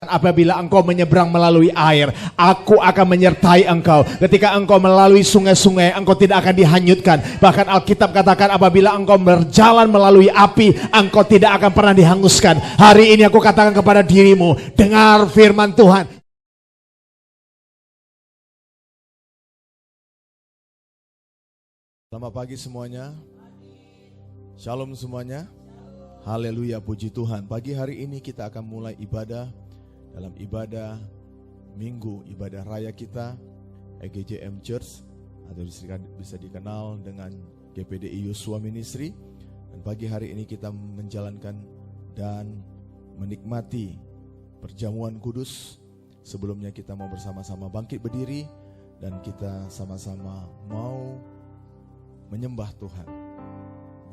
apabila engkau menyeberang melalui air, aku akan menyertai engkau. Ketika engkau melalui sungai-sungai, engkau tidak akan dihanyutkan. Bahkan Alkitab katakan apabila engkau berjalan melalui api, engkau tidak akan pernah dihanguskan. Hari ini aku katakan kepada dirimu, dengar firman Tuhan. Selamat pagi semuanya. Shalom semuanya. Haleluya, puji Tuhan. Pagi hari ini kita akan mulai ibadah dalam ibadah minggu, ibadah raya kita EGJM Church, atau bisa dikenal dengan GPDI Yosua Ministry. Dan pagi hari ini kita menjalankan dan menikmati perjamuan kudus. Sebelumnya kita mau bersama-sama bangkit berdiri dan kita sama-sama mau menyembah Tuhan,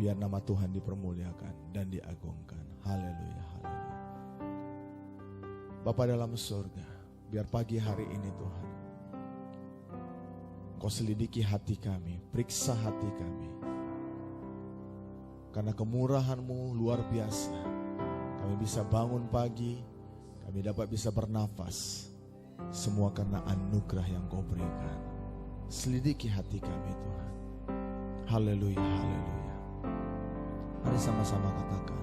biar nama Tuhan dipermuliakan dan diagungkan. Haleluya, haleluya. Bapa dalam surga, biar pagi hari ini Tuhan, Kau selidiki hati kami, periksa hati kami. Karena kemurahan-Mu luar biasa, kami bisa bangun pagi, kami dapat bisa bernafas. Semua karena anugerah yang Kau berikan. Selidiki hati kami Tuhan. Haleluya, haleluya. Mari sama-sama katakan.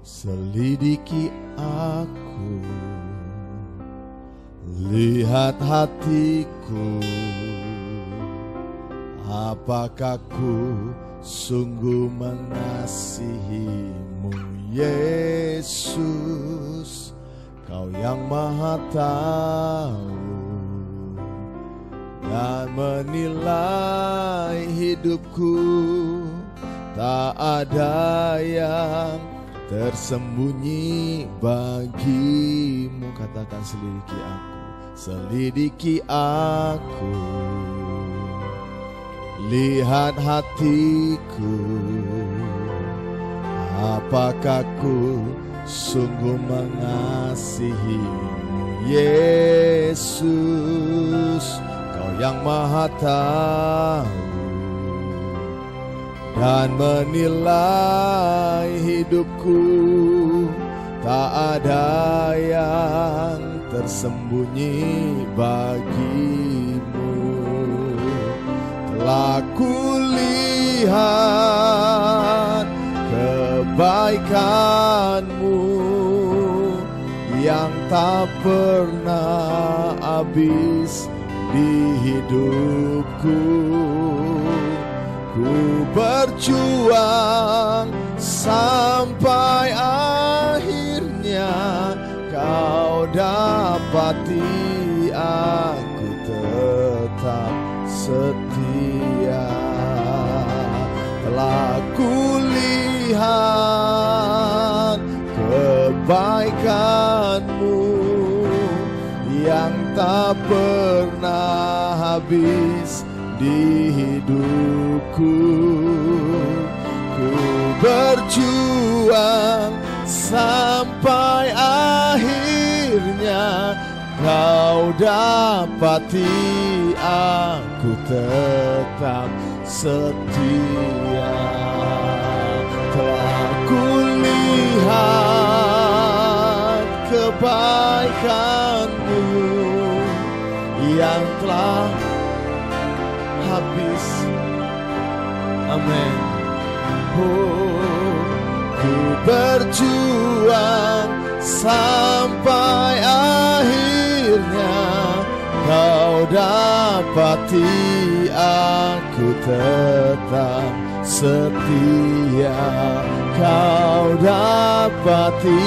Selidiki aku, lihat hatiku, apakah ku sungguh mengasihimu Yesus, Kau yang Maha Tahu dan menilai hidupku. Tak ada yang tersembunyi bagimu. Katakan, selidiki aku, selidiki aku, lihat hatiku, apakah ku sungguh mengasihimu Yesus, Kau yang Maha Tahu dan menilai hidupku. Tak ada yang tersembunyi bagimu. Telah kulihat kebaikan-Mu yang tak pernah habis di hidupku. Ku berjuang sampai akhirnya Kau dapati aku tetap setia. Telah kulihat kebaikan-Mu yang tak pernah habis di hidupku. Ku berjuang sampai akhirnya Kau dapati aku tetap setia. Telah kulihat kebaikan-Mu yang telah habis. Amin. Ku berjuang sampai akhirnya Kau dapati aku tetap setia. Kau dapati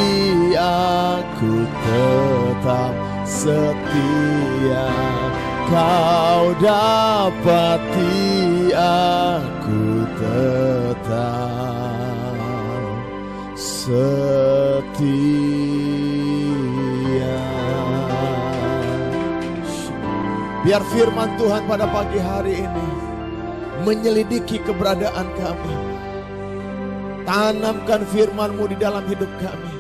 aku tetap setia. Kau dapati aku tetap setia. Biar firman Tuhan pada pagi hari ini menyelidiki keberadaan kami. Tanamkan firman-Mu di dalam hidup kami,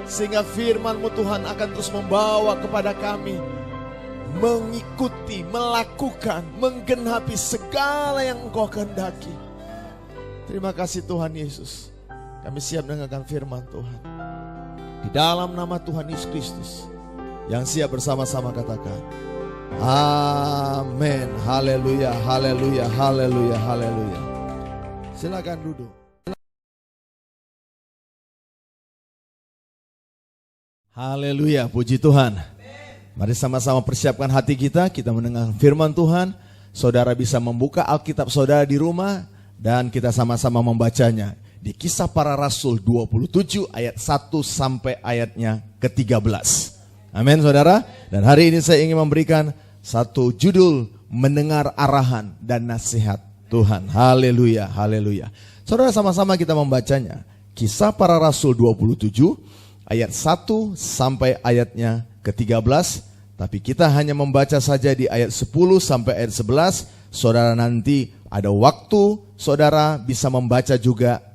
sehingga firman-Mu Tuhan akan terus membawa kepada kami mengikuti, melakukan, menggenapi segala yang Engkau kehendaki. Terima kasih Tuhan Yesus. Kami siap mendengarkan firman Tuhan. Di dalam nama Tuhan Yesus Kristus. Yang siap bersama-sama katakan, amin. Haleluya, haleluya, haleluya, haleluya. Silakan duduk. Haleluya, puji Tuhan. Mari sama-sama persiapkan hati kita mendengar firman Tuhan. Saudara bisa membuka Alkitab saudara di rumah dan kita sama-sama membacanya. Di Kisah Para Rasul 27 ayat 1 sampai ayatnya ke-13. Amin saudara. Dan hari ini saya ingin memberikan satu judul, mendengar arahan dan nasihat Tuhan. Haleluya, haleluya. Saudara, sama-sama kita membacanya. Kisah Para Rasul 27 ayat 1 sampai ayatnya ke-13. Tapi kita hanya membaca saja di ayat 10 sampai ayat 11. Saudara nanti ada waktu, saudara bisa membaca juga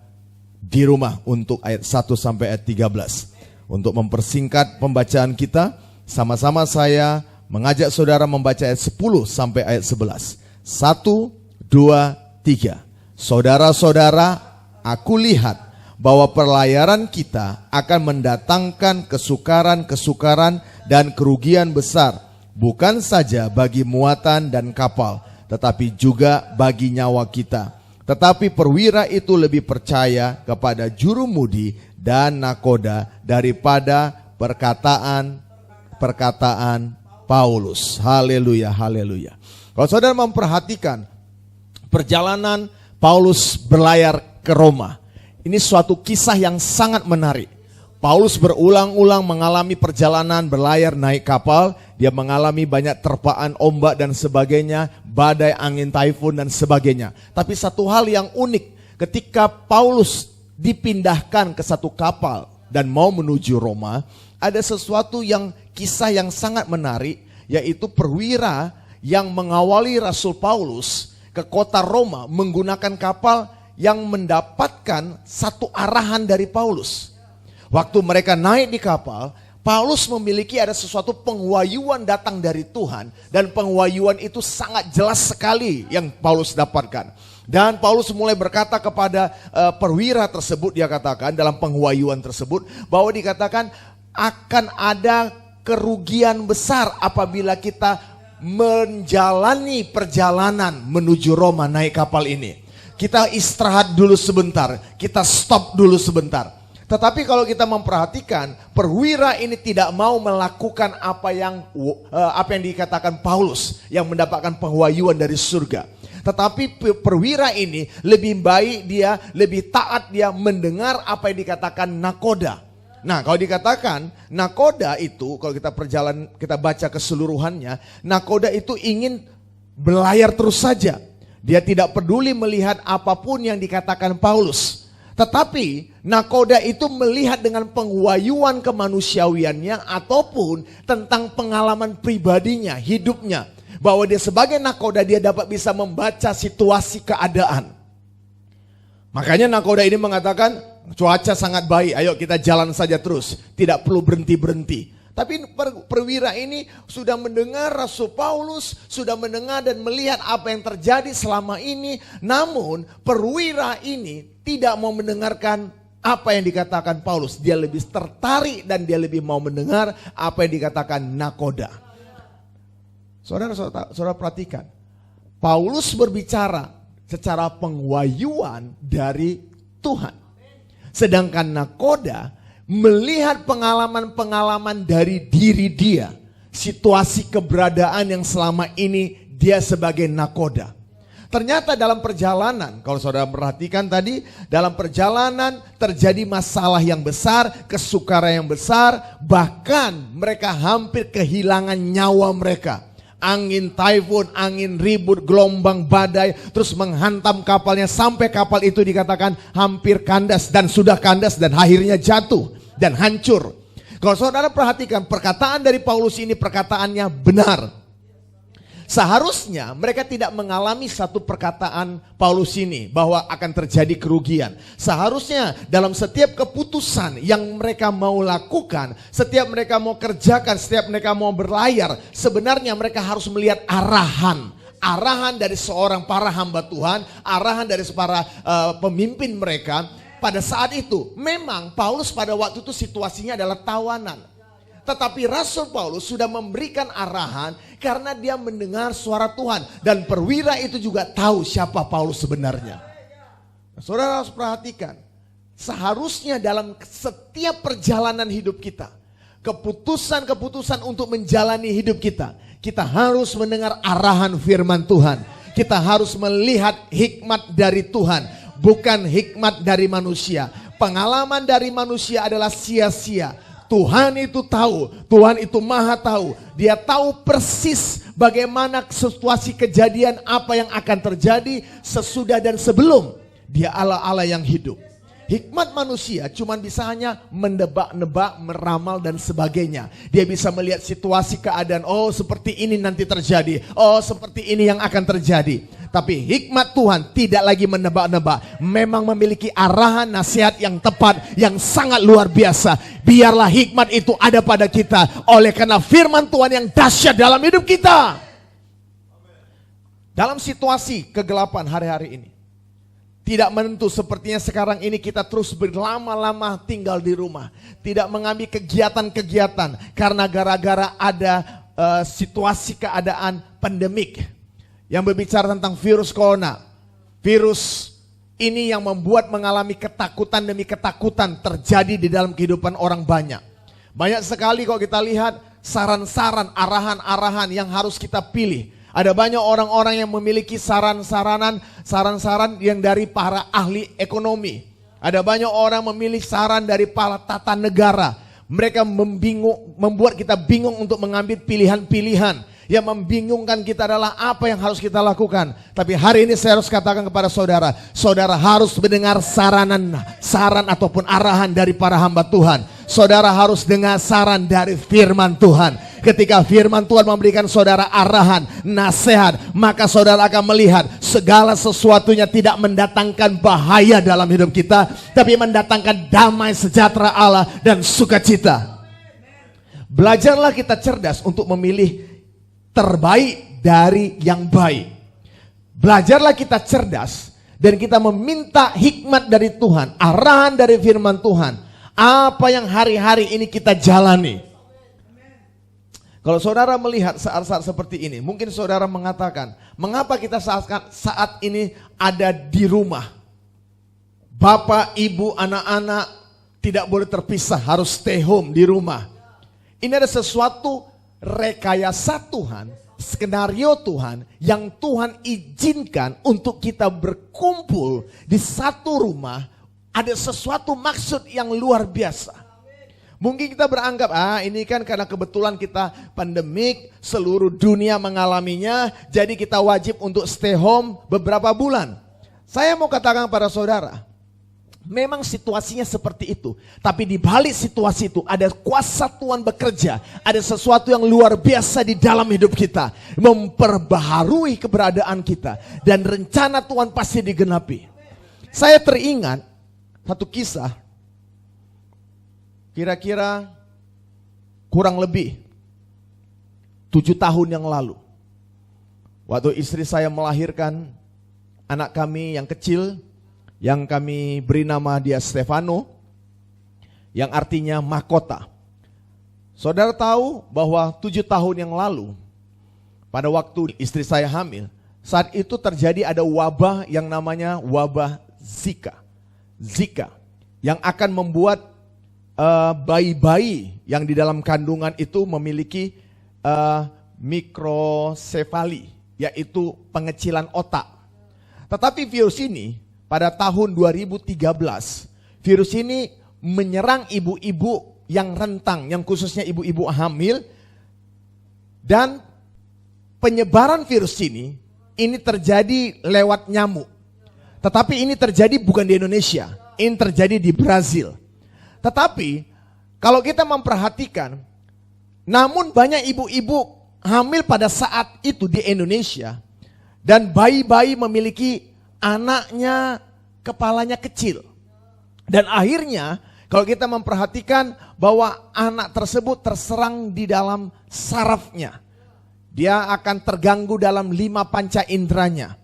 di rumah untuk ayat 1 sampai ayat 13. Untuk mempersingkat pembacaan kita, sama-sama saya mengajak saudara membaca ayat 10 sampai ayat 11. 1, 2, 3. Saudara-saudara, aku lihat bahwa pelayaran kita akan mendatangkan kesukaran-kesukaran dan kerugian besar, bukan saja bagi muatan dan kapal, tetapi juga bagi nyawa kita. Tetapi perwira itu lebih percaya kepada jurumudi dan nakoda daripada perkataan Paulus. Haleluya, haleluya. Kalau saudara memperhatikan perjalanan Paulus berlayar ke Roma, ini suatu kisah yang sangat menarik. Paulus berulang-ulang mengalami perjalanan berlayar naik kapal. Dia mengalami banyak terpaan ombak dan sebagainya, badai, angin, taifun dan sebagainya. Tapi satu hal yang unik, ketika Paulus dipindahkan ke satu kapal dan mau menuju Roma, ada sesuatu yang kisah yang sangat menarik, yaitu perwira yang mengawali Rasul Paulus ke kota Roma menggunakan kapal yang mendapatkan satu arahan dari Paulus. Waktu mereka naik di kapal, Paulus memiliki ada sesuatu pengwahyuan datang dari Tuhan. Dan pengwahyuan itu sangat jelas sekali yang Paulus dapatkan. Dan Paulus mulai berkata kepada perwira tersebut, dia katakan dalam pengwahyuan tersebut, bahwa dikatakan akan ada kerugian besar apabila kita menjalani perjalanan menuju Roma naik kapal ini. Kita istirahat dulu sebentar, kita stop dulu sebentar. Tetapi kalau kita memperhatikan, perwira ini tidak mau melakukan apa yang dikatakan Paulus yang mendapatkan pengwahyuan dari surga. Tetapi perwira ini lebih baik dia, lebih taat dia mendengar apa yang dikatakan nakoda. Nah, kalau dikatakan nakoda itu, kalau kita baca keseluruhannya, nakoda itu ingin berlayar terus saja. Dia tidak peduli melihat apapun yang dikatakan Paulus. Tetapi nakoda itu melihat dengan pengwahyuan kemanusiawiannya ataupun tentang pengalaman pribadinya, hidupnya. Bahwa dia sebagai nakoda dia dapat bisa membaca situasi keadaan. Makanya nakoda ini mengatakan cuaca sangat baik, ayo kita jalan saja terus. Tidak perlu berhenti-berhenti. Tapi perwira ini sudah mendengar Rasul Paulus, sudah mendengar dan melihat apa yang terjadi selama ini. Namun perwira ini tidak mau mendengarkan apa yang dikatakan Paulus. Dia lebih tertarik dan dia lebih mau mendengar apa yang dikatakan nakoda. Saudara perhatikan, Paulus berbicara secara pengwahyuan dari Tuhan. Sedangkan nakoda melihat pengalaman-pengalaman dari diri dia. Situasi keberadaan yang selama ini dia sebagai nakoda. Ternyata dalam perjalanan, kalau saudara perhatikan tadi, dalam perjalanan terjadi masalah yang besar, kesukaran yang besar, bahkan mereka hampir kehilangan nyawa mereka. Angin taifun, angin ribut, gelombang badai, terus menghantam kapalnya sampai kapal itu dikatakan hampir kandas dan sudah kandas dan akhirnya jatuh dan hancur. Kalau saudara perhatikan perkataan dari Paulus ini perkataannya benar. Seharusnya mereka tidak mengalami satu perkataan Paulus ini bahwa akan terjadi kerugian. Seharusnya dalam setiap keputusan yang mereka mau lakukan, setiap mereka mau kerjakan, setiap mereka mau berlayar, sebenarnya mereka harus melihat arahan. Arahan dari seorang para hamba Tuhan, arahan dari para pemimpin mereka. pada saat itu memang Paulus pada waktu itu situasinya adalah tawanan. Tetapi Rasul Paulus sudah memberikan arahan karena dia mendengar suara Tuhan. Dan perwira itu juga tahu siapa Paulus sebenarnya. Nah, saudara harus perhatikan. Seharusnya dalam setiap perjalanan hidup kita, keputusan-keputusan untuk menjalani hidup kita, kita harus mendengar arahan firman Tuhan. Kita harus melihat hikmat dari Tuhan, bukan hikmat dari manusia. Pengalaman dari manusia adalah sia-sia. Tuhan itu tahu, Tuhan itu maha tahu. Dia tahu persis bagaimana situasi kejadian apa yang akan terjadi sesudah dan sebelum. Dia Allah-Allah yang hidup. Hikmat manusia cuma bisa hanya mendebak-nebak, meramal dan sebagainya. Dia bisa melihat situasi keadaan, oh seperti ini nanti terjadi, oh seperti ini yang akan terjadi. Tapi hikmat Tuhan tidak lagi menebak-nebak, memang memiliki arahan nasihat yang tepat, yang sangat luar biasa. Biarlah hikmat itu ada pada kita, oleh karena firman Tuhan yang dahsyat dalam hidup kita. Dalam situasi kegelapan hari-hari ini, tidak menentu sepertinya sekarang ini kita terus berlama-lama tinggal di rumah. Tidak mengambil kegiatan-kegiatan karena gara-gara ada situasi keadaan pandemik. Yang berbicara tentang virus corona. Virus ini yang membuat mengalami ketakutan demi ketakutan terjadi di dalam kehidupan orang banyak. Banyak sekali kalau kita lihat saran-saran, arahan-arahan yang harus kita pilih. Ada banyak orang-orang yang memiliki saran-saran yang dari para ahli ekonomi. Ada banyak orang memilih saran dari para tata negara. Mereka membuat kita bingung untuk mengambil pilihan-pilihan. Yang membingungkan kita adalah apa yang harus kita lakukan. Tapi hari ini saya harus katakan kepada saudara, saudara harus mendengar saran ataupun arahan dari para hamba Tuhan. Saudara harus dengar saran dari firman Tuhan. Ketika firman Tuhan memberikan saudara arahan, nasihat, maka saudara akan melihat segala sesuatunya tidak mendatangkan bahaya dalam hidup kita, tapi mendatangkan damai sejahtera Allah dan sukacita. Belajarlah kita cerdas untuk memilih terbaik dari yang baik. Belajarlah kita cerdas dan kita meminta hikmat dari Tuhan, arahan dari firman Tuhan. Apa yang hari-hari ini kita jalani. Kalau saudara melihat saat-saat seperti ini, mungkin saudara mengatakan, mengapa kita saat ini ada di rumah? Bapak, ibu, anak-anak tidak boleh terpisah, harus stay home di rumah. Ini ada sesuatu rekayasa Tuhan, skenario Tuhan yang Tuhan izinkan untuk kita berkumpul di satu rumah. Ada sesuatu maksud yang luar biasa. Mungkin kita beranggap, ini kan karena kebetulan kita pandemik, seluruh dunia mengalaminya, jadi kita wajib untuk stay home beberapa bulan. Saya mau katakan pada saudara, memang situasinya seperti itu. Tapi di balik situasi itu ada kuasa Tuhan bekerja. Ada sesuatu yang luar biasa di dalam hidup kita. Memperbaharui keberadaan kita. Dan rencana Tuhan pasti digenapi. Saya teringat satu kisah. Kira-kira kurang lebih 7 tahun yang lalu. Waktu istri saya melahirkan anak kami yang kecil, yang kami beri nama dia Stefano, yang artinya mahkota. Saudara tahu bahwa 7 tahun yang lalu, pada waktu istri saya hamil, saat itu terjadi ada wabah yang namanya wabah Zika. Zika, yang akan membuat bayi-bayi yang di dalam kandungan itu memiliki mikrosefali, yaitu pengecilan otak. Tetapi virus ini pada tahun 2013, virus ini menyerang ibu-ibu yang rentang, yang khususnya ibu-ibu hamil. Dan penyebaran virus ini terjadi lewat nyamuk. Tetapi ini terjadi bukan di Indonesia, ini terjadi di Brazil. Tetapi kalau kita memperhatikan, namun banyak ibu-ibu hamil pada saat itu di Indonesia. Dan bayi-bayi memiliki anaknya kepalanya kecil. Dan akhirnya kalau kita memperhatikan bahwa anak tersebut terserang di dalam sarafnya. Dia akan terganggu dalam 5 panca inderanya.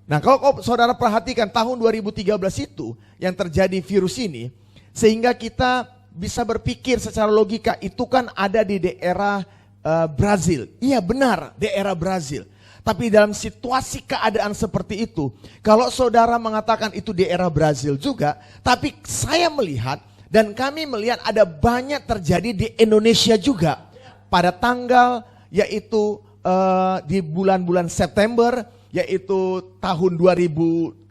Nah, kalau saudara perhatikan tahun 2013 itu yang terjadi virus ini, sehingga kita bisa berpikir secara logika itu kan ada di daerah Brazil. Iya benar, daerah Brazil. Tapi dalam situasi keadaan seperti itu, kalau saudara mengatakan itu daerah Brazil juga, tapi saya melihat dan kami melihat ada banyak terjadi di Indonesia juga. Pada tanggal yaitu di bulan-bulan September, yaitu tahun 2013,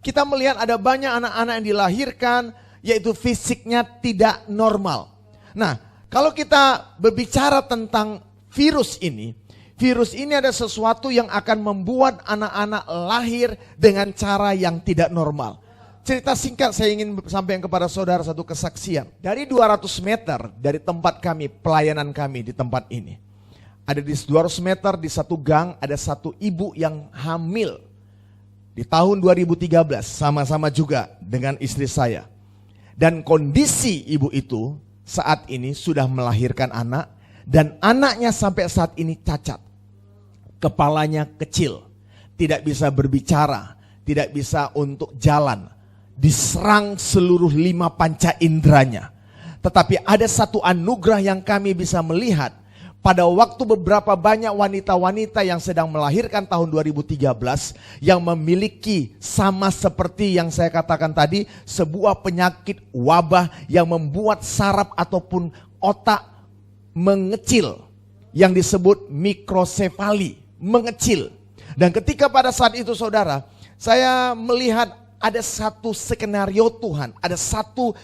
kita melihat ada banyak anak-anak yang dilahirkan, yaitu fisiknya tidak normal. Nah, kalau kita berbicara tentang virus ini ada sesuatu yang akan membuat anak-anak lahir dengan cara yang tidak normal. Cerita singkat saya ingin sampaikan kepada saudara satu kesaksian. Dari 200 meter dari tempat kami, pelayanan kami di tempat ini. Ada di 200 meter di satu gang ada satu ibu yang hamil. Di tahun 2013 sama-sama juga dengan istri saya. Dan kondisi ibu itu saat ini sudah melahirkan anak. Dan anaknya sampai saat ini cacat. Kepalanya kecil, tidak bisa berbicara, tidak bisa untuk jalan, diserang seluruh 5 panca inderanya. Tetapi ada satu anugerah yang kami bisa melihat pada waktu beberapa banyak wanita-wanita yang sedang melahirkan tahun 2013 yang memiliki sama seperti yang saya katakan tadi, sebuah penyakit wabah yang membuat saraf ataupun otak mengecil yang disebut mikrosefali. Mengecil. Dan ketika pada saat itu saudara, saya melihat ada satu skenario Tuhan, ada satu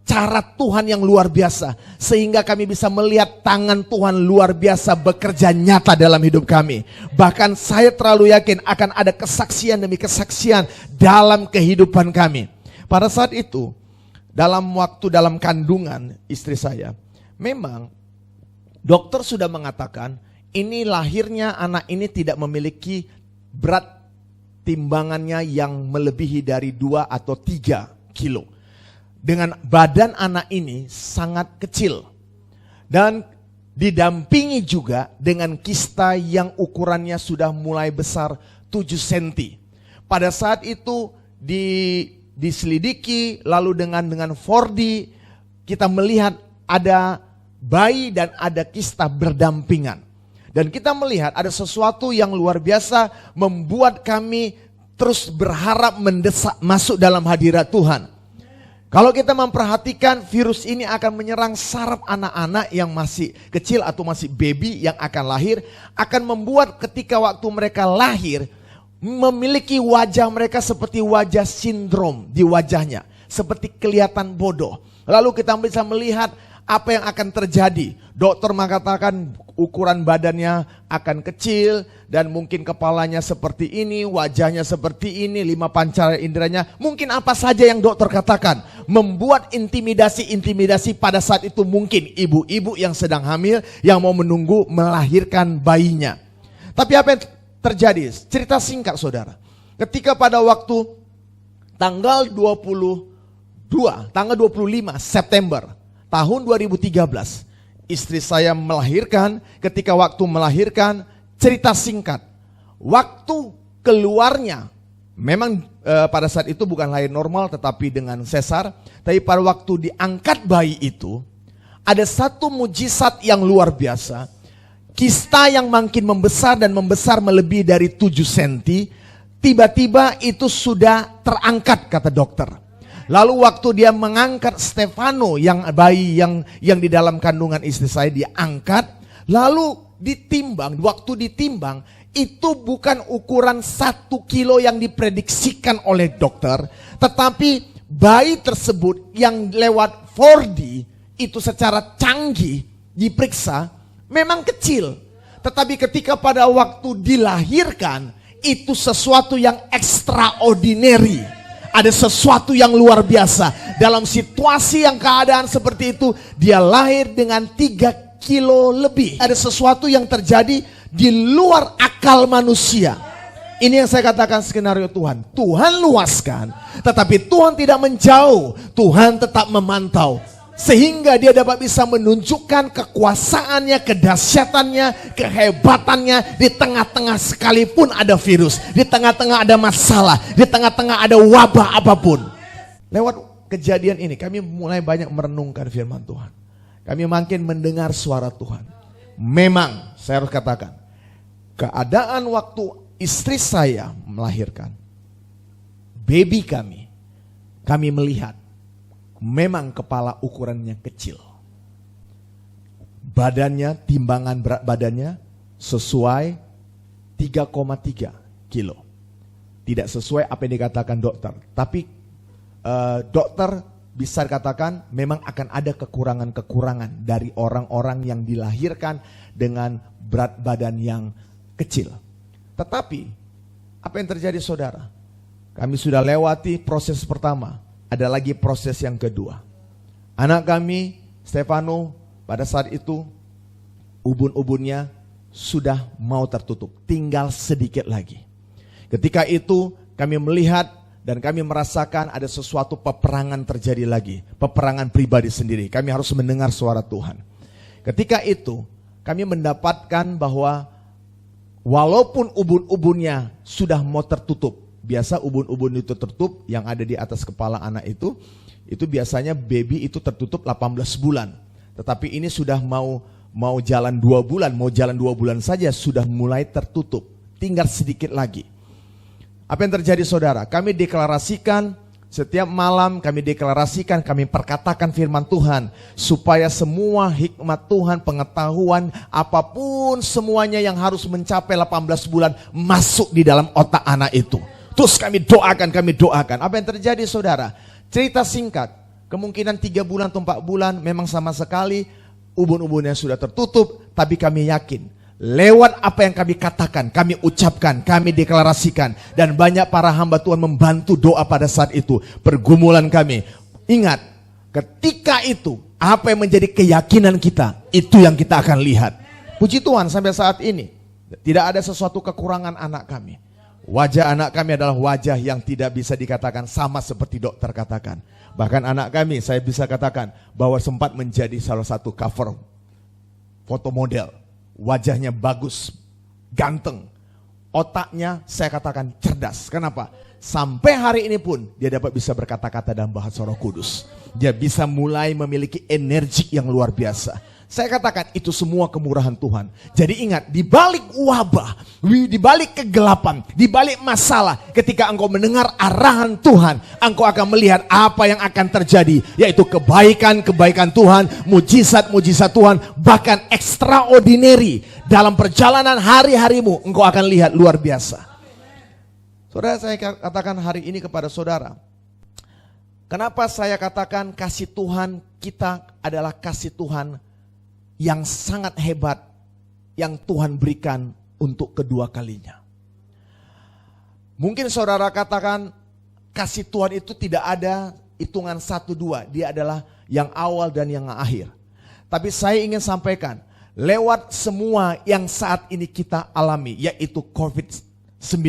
cara Tuhan yang luar biasa. Sehingga kami bisa melihat tangan Tuhan luar biasa bekerja nyata dalam hidup kami. Bahkan saya terlalu yakin akan ada kesaksian demi kesaksian dalam kehidupan kami. Pada saat itu, dalam kandungan istri saya, memang dokter sudah mengatakan, ini lahirnya anak ini tidak memiliki berat timbangannya yang melebihi dari 2 atau 3 kilo. Dengan badan anak ini sangat kecil. Dan didampingi juga dengan kista yang ukurannya sudah mulai besar 7 cm. Pada saat itu diselidiki lalu dengan 4D kita melihat ada bayi dan ada kista berdampingan. Dan kita melihat ada sesuatu yang luar biasa membuat kami terus berharap mendesak masuk dalam hadirat Tuhan. Kalau kita memperhatikan virus ini akan menyerang saraf anak-anak yang masih kecil atau masih baby yang akan lahir. Akan membuat ketika waktu mereka lahir memiliki wajah mereka seperti wajah sindrom di wajahnya. Seperti kelihatan bodoh. Lalu kita bisa melihat apa yang akan terjadi. Dokter mengatakan ukuran badannya akan kecil dan mungkin kepalanya seperti ini, wajahnya seperti ini, 5 panca inderanya. Mungkin apa saja yang dokter katakan membuat intimidasi pada saat itu mungkin ibu-ibu yang sedang hamil yang mau menunggu melahirkan bayinya. Tapi apa yang terjadi? Cerita singkat saudara. Ketika pada waktu tanggal 25 September tahun 2013, istri saya melahirkan. Ketika waktu melahirkan, cerita singkat, waktu keluarnya, memang pada saat itu bukan lahir normal tetapi dengan sesar. Tapi pada waktu diangkat bayi itu, ada satu mujizat yang luar biasa. Kista yang makin membesar dan membesar melebihi dari 7 cm, tiba-tiba itu sudah terangkat kata dokter. Lalu waktu dia mengangkat Stefano yang bayi yang di dalam kandungan istri saya diangkat, lalu ditimbang, waktu ditimbang itu bukan ukuran 1 kilo yang diprediksikan oleh dokter, tetapi bayi tersebut yang lewat 4D itu secara canggih diperiksa memang kecil. Tetapi ketika pada waktu dilahirkan itu sesuatu yang extraordinary. Ada sesuatu yang luar biasa. Dalam situasi yang keadaan seperti itu, dia lahir dengan 3 kilo lebih. Ada sesuatu yang terjadi di luar akal manusia. Ini yang saya katakan skenario Tuhan. Tuhan luaskan, tetapi Tuhan tidak menjauh. Tuhan tetap memantau. Sehingga dia dapat bisa menunjukkan kekuasaannya, kedahsyatannya, kehebatannya di tengah-tengah sekalipun ada virus, di tengah-tengah ada masalah, di tengah-tengah ada wabah apapun. Lewat kejadian ini kami mulai banyak merenungkan firman Tuhan. Kami makin mendengar suara Tuhan. Memang saya harus katakan, keadaan waktu istri saya melahirkan baby kami melihat memang kepala ukurannya kecil. Badannya, timbangan berat badannya sesuai 3,3 kilo. Tidak sesuai apa yang dikatakan dokter. Tapi dokter bisa dikatakan memang akan ada kekurangan-kekurangan dari orang-orang yang dilahirkan dengan berat badan yang kecil. Tetapi apa yang terjadi saudara? Kami sudah lewati proses pertama. Ada lagi proses yang kedua. Anak kami, Stefano, pada saat itu ubun-ubunnya sudah mau tertutup. Tinggal sedikit lagi. Ketika itu kami melihat dan kami merasakan ada sesuatu peperangan terjadi lagi. Peperangan pribadi sendiri. Kami harus mendengar suara Tuhan. Ketika itu kami mendapatkan bahwa walaupun ubun-ubunnya sudah mau tertutup. Biasa ubun-ubun itu tertutup yang ada di atas kepala anak itu biasanya baby itu tertutup 18 bulan. Tetapi ini sudah mau jalan 2 bulan, mau jalan 2 bulan saja sudah mulai tertutup. Tinggal sedikit lagi. Apa yang terjadi saudara? Kami deklarasikan setiap malam, kami deklarasikan, kami perkatakan firman Tuhan. Supaya semua hikmat Tuhan, pengetahuan, apapun semuanya yang harus mencapai 18 bulan masuk di dalam otak anak itu. Terus kami doakan. Apa yang terjadi saudara? Cerita singkat, kemungkinan 3 bulan atau 4 bulan memang sama sekali ubun-ubunnya sudah tertutup. Tapi kami yakin, lewat apa yang kami katakan, kami ucapkan, kami deklarasikan. Dan banyak para hamba Tuhan membantu doa pada saat itu. Pergumulan kami. Ingat, ketika itu, apa yang menjadi keyakinan kita, itu yang kita akan lihat. Puji Tuhan sampai saat ini, tidak ada sesuatu kekurangan anak kami. Wajah anak kami adalah wajah yang tidak bisa dikatakan sama seperti dokter katakan. Bahkan anak kami saya bisa katakan bahwa sempat menjadi salah satu cover foto model. Wajahnya bagus, ganteng. Otaknya saya katakan cerdas. Kenapa? Sampai hari ini pun dia dapat bisa berkata-kata dalam bahasa Roh Kudus. Dia bisa mulai memiliki energi yang luar biasa. Saya katakan itu semua kemurahan Tuhan. Jadi ingat, di balik wabah, di balik kegelapan, di balik masalah, ketika engkau mendengar arahan Tuhan, engkau akan melihat apa yang akan terjadi, yaitu kebaikan-kebaikan Tuhan, mujizat-mujizat Tuhan, bahkan extraordinary dalam perjalanan hari-harimu, engkau akan lihat luar biasa. Saudara, saya katakan hari ini kepada saudara, kenapa saya katakan kasih Tuhan kita adalah kasih Tuhan yang sangat hebat yang Tuhan berikan untuk kedua kalinya. Mungkin saudara katakan kasih Tuhan itu tidak ada hitungan 1-2. Dia adalah yang awal dan yang akhir. Tapi saya ingin sampaikan, lewat semua yang saat ini kita alami, yaitu COVID-19.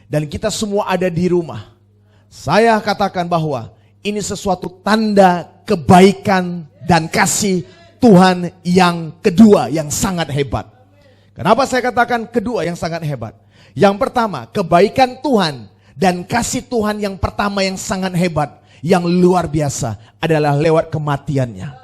Dan kita semua ada di rumah. Saya katakan bahwa ini sesuatu tanda kebaikan dan kasih Tuhan yang kedua yang sangat hebat. Kenapa saya katakan kedua yang sangat hebat? Yang pertama, kebaikan Tuhan dan kasih Tuhan yang pertama yang sangat hebat, yang luar biasa adalah lewat kematiannya.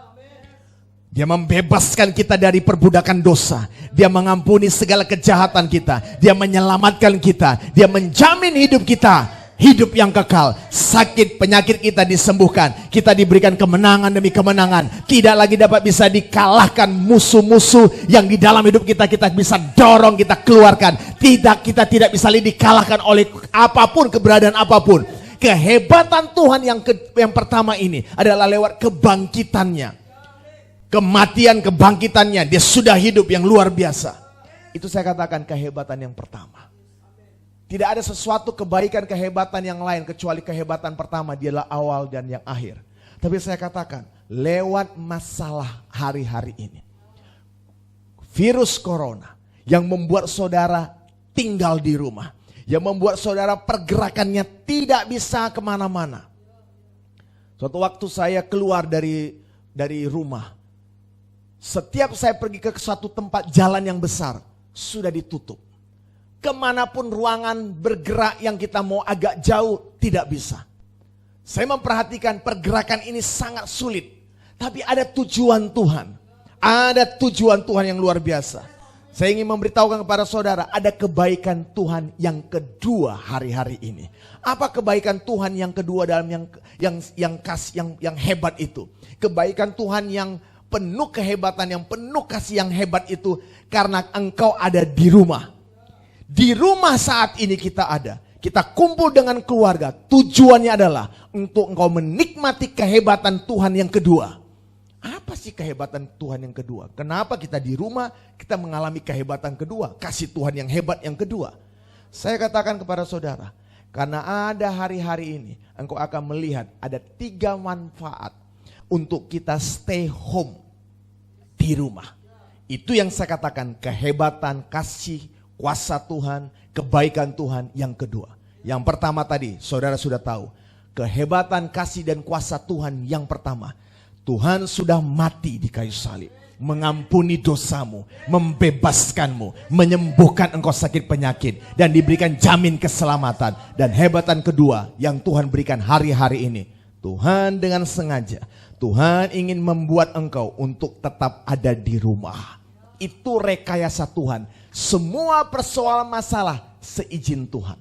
Dia membebaskan kita dari perbudakan dosa. Dia mengampuni segala kejahatan kita. Dia menyelamatkan kita. Dia menjamin hidup kita. Hidup yang kekal, sakit penyakit kita disembuhkan, kita diberikan kemenangan demi kemenangan, tidak lagi dapat bisa dikalahkan musuh-musuh yang di dalam hidup kita bisa dorong, kita keluarkan, kita tidak bisa lagi dikalahkan oleh apapun, keberadaan apapun. Kehebatan Tuhan yang pertama ini adalah lewat kebangkitannya, kematian kebangkitannya, dia sudah hidup yang luar biasa. Itu saya katakan kehebatan yang pertama. Tidak ada sesuatu kebaikan, kehebatan yang lain kecuali kehebatan pertama, dialah awal dan yang akhir. Tapi saya katakan, lewat masalah hari-hari ini, virus corona yang membuat saudara tinggal di rumah, yang membuat saudara pergerakannya tidak bisa kemana-mana. Suatu waktu saya keluar dari rumah. Setiap saya pergi ke suatu tempat jalan yang besar, sudah ditutup. Kemanapun ruangan bergerak yang kita mau agak jauh, tidak bisa. Saya memperhatikan pergerakan ini sangat sulit. Tapi ada tujuan Tuhan. Ada tujuan Tuhan yang luar biasa. Saya ingin memberitahukan kepada saudara, ada kebaikan Tuhan yang kedua hari-hari ini. Apa kebaikan Tuhan yang kedua dalam yang hebat itu? Kebaikan Tuhan yang penuh kehebatan, yang penuh kasih yang hebat itu karena engkau ada di rumah. Di rumah saat ini kita ada. Kita kumpul dengan keluarga. Tujuannya adalah untuk engkau menikmati kehebatan Tuhan yang kedua. Apa sih kehebatan Tuhan yang kedua? Kenapa kita di rumah kita mengalami kehebatan kedua? Kasih Tuhan yang hebat yang kedua. Saya katakan kepada saudara, karena ada hari-hari ini engkau akan melihat ada 3 manfaat untuk kita stay home di rumah. Itu yang saya katakan kehebatan, kasih, kuasa Tuhan, kebaikan Tuhan yang kedua. Yang pertama tadi saudara sudah tahu, kehebatan, kasih dan kuasa Tuhan yang pertama. Tuhan sudah mati di kayu salib, mengampuni dosamu, membebaskanmu, menyembuhkan engkau sakit penyakit, dan diberikan jamin keselamatan. Dan hebatan kedua yang Tuhan berikan hari-hari ini, Tuhan dengan sengaja, Tuhan ingin membuat engkau untuk tetap ada di rumah. Itu rekayasa Tuhan. Semua persoalan masalah seizin Tuhan.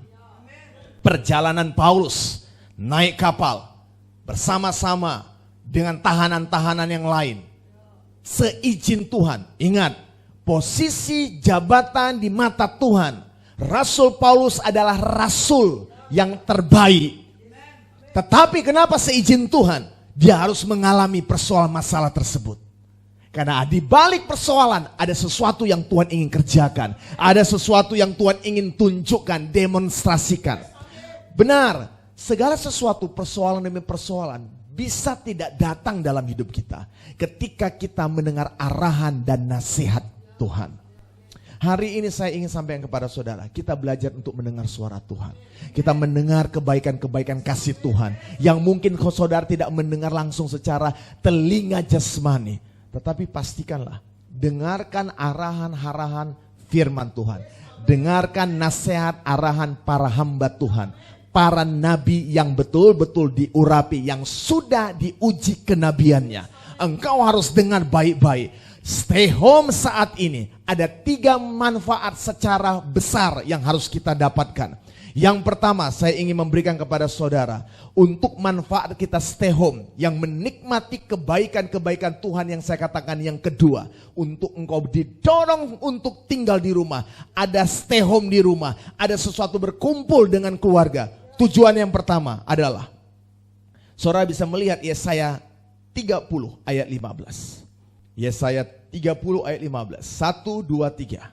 Perjalanan Paulus naik kapal bersama-sama dengan tahanan-tahanan yang lain. Seizin Tuhan. Ingat, posisi jabatan di mata Tuhan. Rasul Paulus adalah rasul yang terbaik. Tetapi kenapa seizin Tuhan? Dia harus mengalami persoalan masalah tersebut. Karena di balik persoalan ada sesuatu yang Tuhan ingin kerjakan. Ada sesuatu yang Tuhan ingin tunjukkan, demonstrasikan. Benar, segala sesuatu persoalan demi persoalan bisa tidak datang dalam hidup kita ketika kita mendengar arahan dan nasihat Tuhan. Hari ini saya ingin sampaikan kepada saudara, kita belajar untuk mendengar suara Tuhan. Kita mendengar kebaikan-kebaikan kasih Tuhan yang mungkin saudara tidak mendengar langsung secara telinga jasmani. Tetapi pastikanlah, dengarkan arahan-arahan firman Tuhan. Dengarkan nasihat arahan para hamba Tuhan. Para nabi yang betul-betul diurapi, yang sudah diuji kenabiannya. Engkau harus dengar baik-baik. Stay home saat ini ada 3 manfaat secara besar yang harus kita dapatkan. Yang pertama saya ingin memberikan kepada saudara, untuk manfaat kita stay home, yang menikmati kebaikan-kebaikan Tuhan yang saya katakan yang kedua. Untuk engkau didorong untuk tinggal di rumah, ada stay home di rumah, ada sesuatu berkumpul dengan keluarga. Tujuan yang pertama adalah, saudara bisa melihat Yesaya 30 ayat 15. Yesaya 30 ayat 15. 1, 2, 3.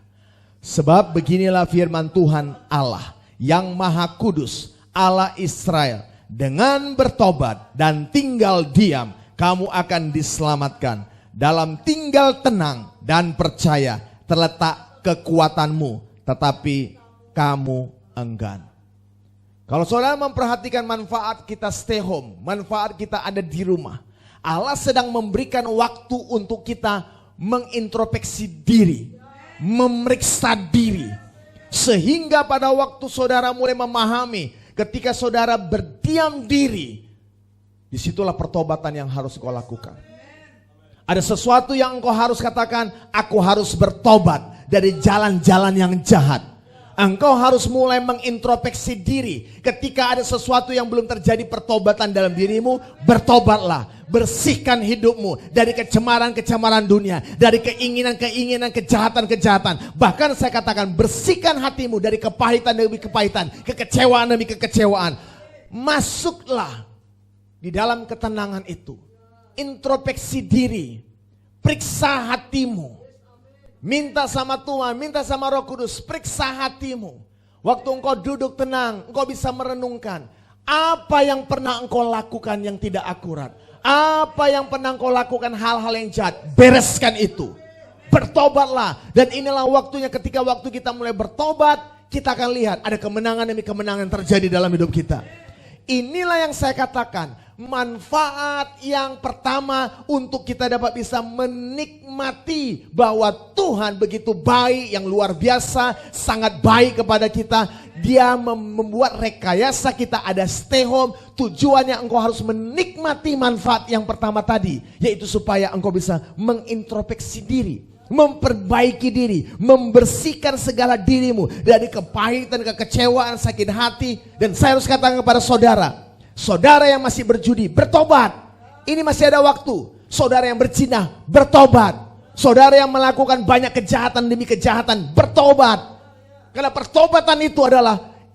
Sebab beginilah firman Tuhan Allah yang Maha Kudus, Allah Israel. Dengan bertobat dan tinggal diam, kamu akan diselamatkan. Dalam tinggal tenang dan percaya terletak kekuatanmu, tetapi kamu enggan. Kalau saudara memperhatikan manfaat kita stay home, manfaat kita ada di rumah, Allah sedang memberikan waktu untuk kita mengintrospeksi diri, memeriksa diri. Sehingga pada waktu saudara mulai memahami, ketika saudara berdiam diri, disitulah pertobatan yang harus kau lakukan. Ada sesuatu yang engkau harus katakan, aku harus bertobat dari jalan-jalan yang jahat. Engkau harus mulai mengintrospeksi diri. Ketika ada sesuatu yang belum terjadi pertobatan dalam dirimu, bertobatlah. Bersihkan hidupmu dari kecemaran-kecemaran dunia, dari keinginan-keinginan, kejahatan-kejahatan. Bahkan saya katakan, bersihkan hatimu dari kepahitan demi kepahitan, kekecewaan demi kekecewaan. Masuklah di dalam ketenangan itu. Introspeksi diri. Periksa hatimu. Minta sama Tuhan, minta sama Roh Kudus, periksa hatimu. Waktu engkau duduk tenang, engkau bisa merenungkan. Apa yang pernah engkau lakukan yang tidak akurat? Apa yang pernah engkau lakukan hal-hal yang jahat? Bereskan itu. Bertobatlah. Dan inilah waktunya, ketika waktu kita mulai bertobat, kita akan lihat ada kemenangan demi kemenangan terjadi dalam hidup kita. Inilah yang saya katakan, Manfaat yang pertama untuk kita dapat bisa menikmati bahwa Tuhan begitu baik, yang luar biasa, sangat baik kepada kita. Dia membuat rekayasa kita ada stay home. Tujuannya engkau harus menikmati manfaat yang pertama tadi, yaitu supaya engkau bisa mengintrospeksi diri, memperbaiki diri, membersihkan segala dirimu dari kepahitan, kekecewaan, sakit hati. Dan saya harus katakan kepada saudara yang masih berjudi, bertobat. Ini masih ada waktu. Saudara yang berzina, bertobat. Saudara yang melakukan banyak kejahatan demi kejahatan, bertobat. Karena pertobatan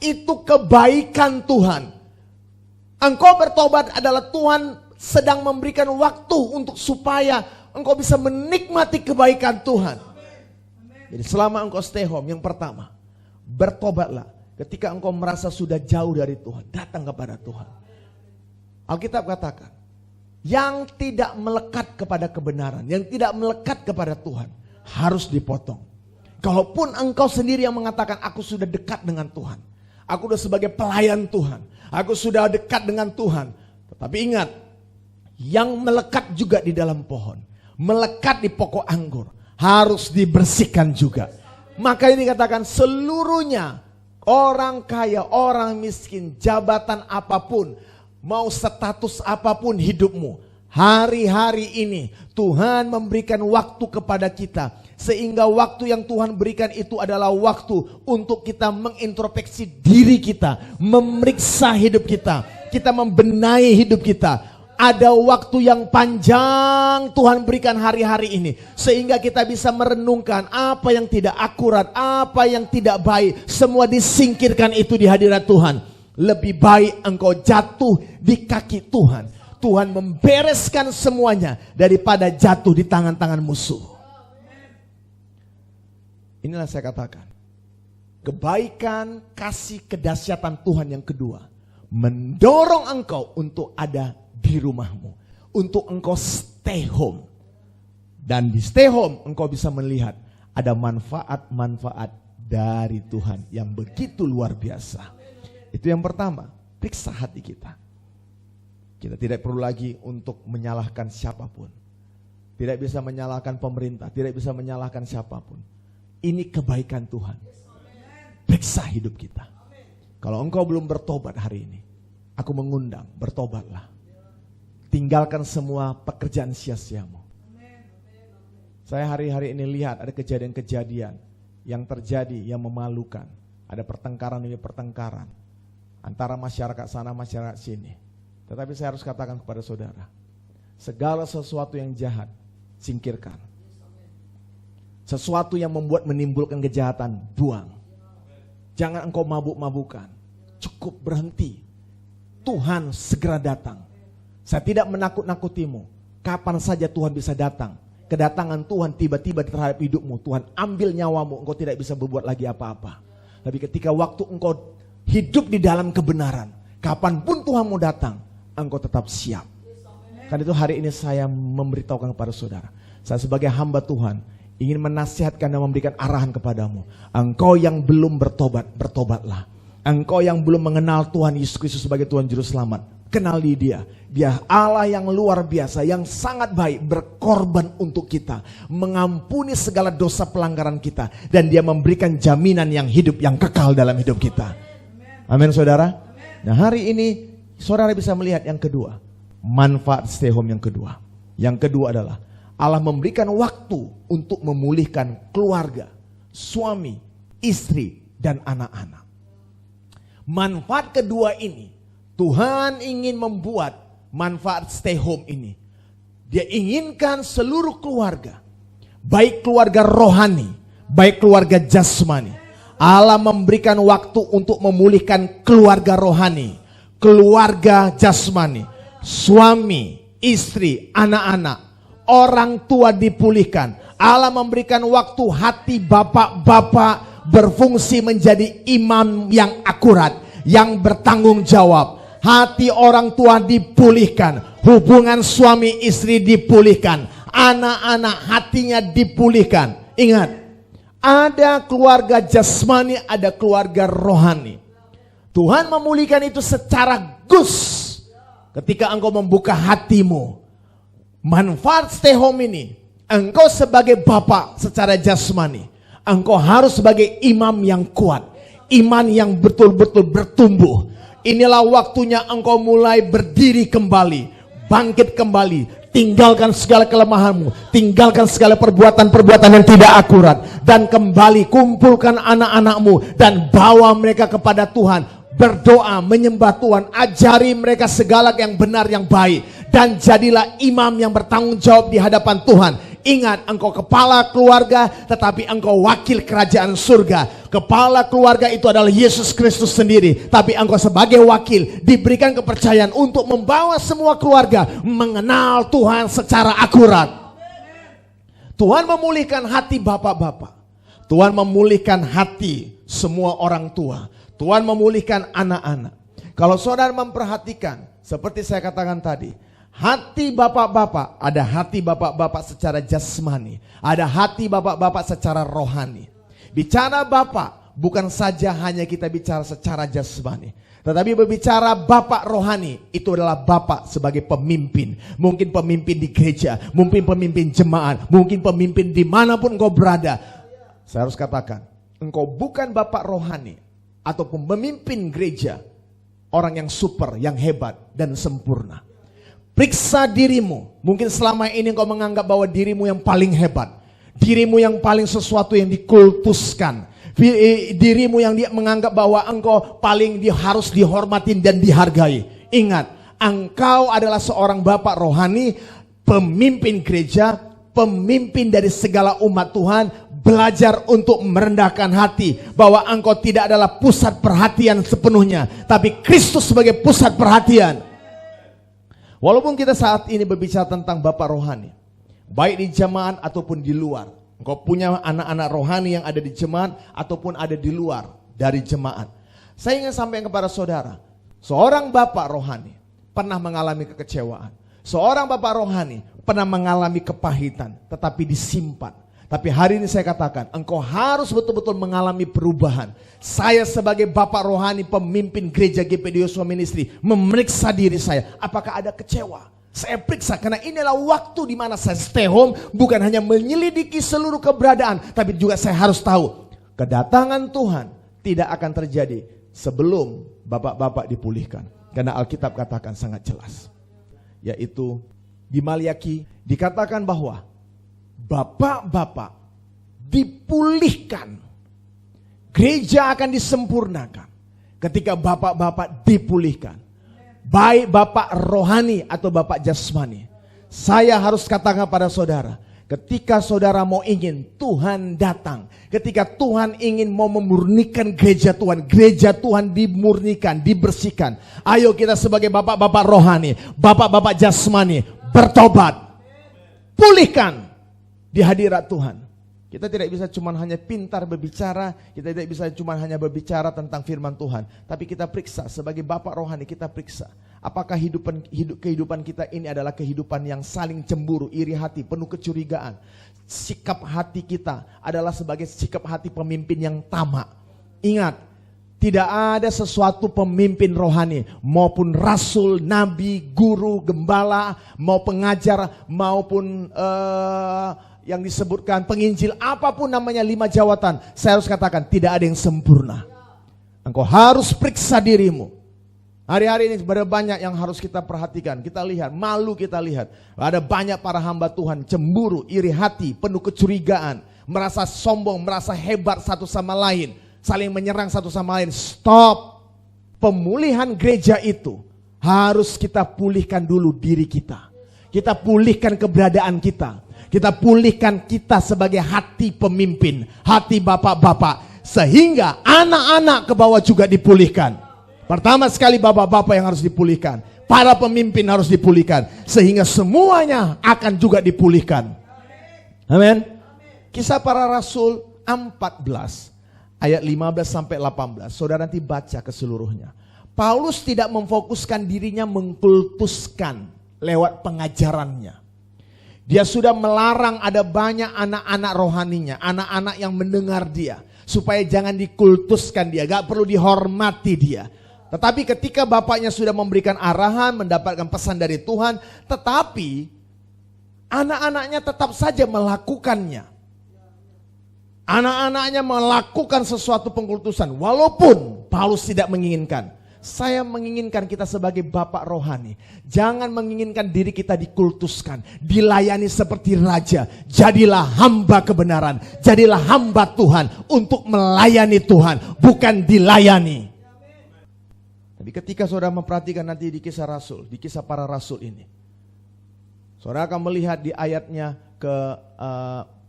itu kebaikan Tuhan. Engkau bertobat adalah Tuhan sedang memberikan waktu untuk supaya engkau bisa menikmati kebaikan Tuhan. Jadi selama engkau stay home, yang pertama, bertobatlah. Ketika engkau merasa sudah jauh dari Tuhan, datang kepada Tuhan. Alkitab katakan, yang tidak melekat kepada kebenaran, yang tidak melekat kepada Tuhan, harus dipotong. Kalaupun engkau sendiri yang mengatakan, aku sudah dekat dengan Tuhan, aku sudah sebagai pelayan Tuhan, aku sudah dekat dengan Tuhan. Tetapi ingat, yang melekat juga di dalam pohon, melekat di pokok anggur, harus dibersihkan juga. Maka ini dikatakan seluruhnya, orang kaya, orang miskin, jabatan apapun, mau status apapun hidupmu, hari-hari ini Tuhan memberikan waktu kepada kita. Sehingga waktu yang Tuhan berikan itu adalah waktu untuk kita mengintrospeksi diri kita, memeriksa hidup kita, kita membenahi hidup kita. Ada waktu yang panjang Tuhan berikan hari-hari ini, sehingga kita bisa merenungkan apa yang tidak akurat, apa yang tidak baik. Semua disingkirkan itu di hadirat Tuhan. Lebih baik engkau jatuh di kaki Tuhan. Tuhan membereskan semuanya daripada jatuh di tangan-tangan musuh. Inilah saya katakan, kebaikan, kasih, kedahsyatan Tuhan yang kedua mendorong engkau untuk ada di rumahmu, untuk engkau stay home. Dan di stay home engkau bisa melihat ada manfaat-manfaat dari Tuhan yang begitu luar biasa. Itu yang pertama, periksa hati kita. Kita tidak perlu lagi untuk menyalahkan siapapun. Tidak bisa menyalahkan pemerintah, tidak bisa menyalahkan siapapun. Ini kebaikan Tuhan. Periksa hidup kita. Kalau engkau belum bertobat hari ini, aku mengundang, bertobatlah. Tinggalkan semua pekerjaan sia-siamu. Saya hari-hari ini lihat ada kejadian-kejadian yang terjadi yang memalukan. Ada pertengkaran demi pertengkaran antara masyarakat sana, masyarakat sini. Tetapi saya harus katakan kepada saudara, segala sesuatu yang jahat, singkirkan. Sesuatu yang membuat menimbulkan kejahatan, buang. Jangan engkau mabuk-mabukan. Cukup berhenti. Tuhan segera datang. Saya tidak menakut-nakutimu. Kapan saja Tuhan bisa datang. Kedatangan Tuhan tiba-tiba terhadap hidupmu. Tuhan ambil nyawamu, engkau tidak bisa berbuat lagi apa-apa. Tapi ketika waktu engkau hidup di dalam kebenaran, kapanpun Tuhan mau datang, engkau tetap siap. Karena itu hari ini saya memberitahukan kepada saudara. Saya sebagai hamba Tuhan, ingin menasihatkan dan memberikan arahan kepadamu. Engkau yang belum bertobat, bertobatlah. Engkau yang belum mengenal Tuhan Yesus Kristus sebagai Tuhan Juru Selamat, kenali Dia. Dia Allah yang luar biasa, yang sangat baik, berkorban untuk kita, mengampuni segala dosa pelanggaran kita, dan Dia memberikan jaminan yang hidup, yang kekal dalam hidup kita. Amin saudara. Nah hari ini saudara bisa melihat yang kedua, manfaat stay home yang kedua. Yang kedua adalah Allah memberikan waktu untuk memulihkan keluarga, suami, istri, dan anak-anak. Manfaat kedua ini, Tuhan ingin membuat manfaat stay home ini. Dia inginkan seluruh keluarga, baik keluarga rohani, baik keluarga jasmani. Allah memberikan waktu untuk memulihkan keluarga rohani, keluarga jasmani, suami, istri, anak-anak. Orang tua dipulihkan. Allah memberikan waktu hati bapak-bapak berfungsi menjadi imam yang akurat, yang bertanggung jawab. Hati orang tua dipulihkan, hubungan suami istri dipulihkan, anak-anak hatinya dipulihkan. Ingat, ada keluarga jasmani, ada keluarga rohani. Tuhan memulihkan itu secara gus. ketika engkau membuka hatimu, manfaat stay home ini, engkau sebagai bapak secara jasmani, engkau harus sebagai imam yang kuat, iman yang betul-betul bertumbuh. Inilah waktunya engkau mulai berdiri kembali, bangkit kembali, tinggalkan segala kelemahanmu, tinggalkan segala perbuatan-perbuatan yang tidak akurat, dan kembali kumpulkan anak-anakmu dan bawa mereka kepada Tuhan. Berdoa, menyembah Tuhan, ajari mereka segala yang benar, yang baik, dan jadilah imam yang bertanggung jawab di hadapan Tuhan. Ingat, engkau kepala keluarga, tetapi engkau wakil kerajaan surga. Kepala keluarga itu adalah Yesus Kristus sendiri, tapi engkau sebagai wakil diberikan kepercayaan untuk membawa semua keluarga mengenal Tuhan secara akurat. Tuhan memulihkan hati bapak-bapak, Tuhan memulihkan hati semua orang tua, Tuhan memulihkan anak-anak. Kalau saudara memperhatikan, seperti saya katakan tadi, hati bapak-bapak, ada hati bapak-bapak secara jasmani, ada hati bapak-bapak secara rohani. Bicara bapak, bukan saja hanya kita bicara secara jasmani, tetapi berbicara bapak rohani, itu adalah bapak sebagai pemimpin. Mungkin pemimpin di gereja, mungkin pemimpin jemaat, mungkin pemimpin dimanapun engkau berada. Saya harus katakan, engkau bukan bapak rohani ataupun pemimpin gereja, orang yang super, yang hebat dan sempurna. Periksa dirimu. Mungkin selama ini engkau menganggap bahwa dirimu yang paling hebat, dirimu yang paling sesuatu yang dikultuskan, dirimu yang dia menganggap bahwa engkau paling harus dihormatin dan dihargai. Ingat, engkau adalah seorang bapak rohani, pemimpin gereja, pemimpin dari segala umat Tuhan. Belajar untuk merendahkan hati, bahwa engkau tidak adalah pusat perhatian sepenuhnya, tapi Kristus sebagai pusat perhatian. Walaupun kita saat ini berbicara tentang bapak rohani, baik di jemaat ataupun di luar, engkau punya anak-anak rohani yang ada di jemaat ataupun ada di luar dari jemaat. Saya ingin sampaikan kepada saudara, seorang bapak rohani pernah mengalami kekecewaan, seorang bapak rohani pernah mengalami kepahitan, tetapi disimpan. Tapi hari ini saya katakan, engkau harus betul-betul mengalami perubahan. Saya sebagai bapak rohani, pemimpin gereja GPD Yosua Ministry, memeriksa diri saya. Apakah ada kecewa? Saya periksa, karena inilah waktu di mana saya stay home, bukan hanya menyelidiki seluruh keberadaan, tapi juga saya harus tahu, kedatangan Tuhan tidak akan terjadi sebelum bapak-bapak dipulihkan. Karena Alkitab katakan sangat jelas, yaitu di Maliaki dikatakan bahwa bapak-bapak dipulihkan. Gereja akan disempurnakan ketika bapak-bapak dipulihkan. Baik bapak rohani atau bapak jasmani. Saya harus katakan pada saudara, ketika saudara mau ingin Tuhan datang, ketika Tuhan ingin mau memurnikan gereja Tuhan dimurnikan, dibersihkan. Ayo kita sebagai bapak-bapak rohani, bapak-bapak jasmani, bertobat. Pulihkan di hadirat Tuhan. Kita tidak bisa cuma hanya pintar berbicara, kita tidak bisa cuma hanya berbicara tentang firman Tuhan, tapi kita periksa sebagai bapak rohani, kita periksa apakah kehidupan kita ini adalah kehidupan yang saling cemburu, iri hati, penuh kecurigaan. Sikap hati kita adalah sebagai sikap hati pemimpin yang tamak. Ingat, tidak ada sesuatu pemimpin rohani maupun rasul, nabi, guru, gembala, mau pengajar maupun yang disebutkan penginjil, apapun namanya 5 jawatan, saya harus katakan tidak ada yang sempurna. Engkau harus periksa dirimu. Hari-hari ini ada banyak yang harus kita perhatikan, kita lihat, malu kita lihat. Ada banyak para hamba Tuhan cemburu, iri hati, penuh kecurigaan, merasa sombong, merasa hebat satu sama lain, saling menyerang satu sama lain. Stop. Pemulihan gereja itu harus kita pulihkan dulu diri kita. Kita pulihkan keberadaan kita. Kita pulihkan kita sebagai hati pemimpin, hati bapak-bapak, sehingga anak-anak ke bawah juga dipulihkan. Pertama sekali bapak-bapak yang harus dipulihkan, para pemimpin harus dipulihkan, sehingga semuanya akan juga dipulihkan. Amin. Kisah para Rasul 14 ayat 15 sampai 18. Saudara nanti baca keseluruhnya. Paulus tidak memfokuskan dirinya mengkultuskan lewat pengajarannya. Dia sudah melarang ada banyak anak-anak rohaninya, anak-anak yang mendengar dia, supaya jangan dikultuskan dia, gak perlu dihormati dia. Tetapi ketika bapaknya sudah memberikan arahan, mendapatkan pesan dari Tuhan, tetapi anak-anaknya tetap saja melakukannya. Anak-anaknya melakukan sesuatu pengkultusan, walaupun Paulus tidak menginginkan. Saya menginginkan kita sebagai bapak rohani, jangan menginginkan diri kita dikultuskan, dilayani seperti raja. Jadilah hamba kebenaran, jadilah hamba Tuhan untuk melayani Tuhan, bukan dilayani. Tapi ketika saudara memperhatikan nanti di kisah rasul, di kisah para rasul ini, saudara akan melihat di ayatnya ke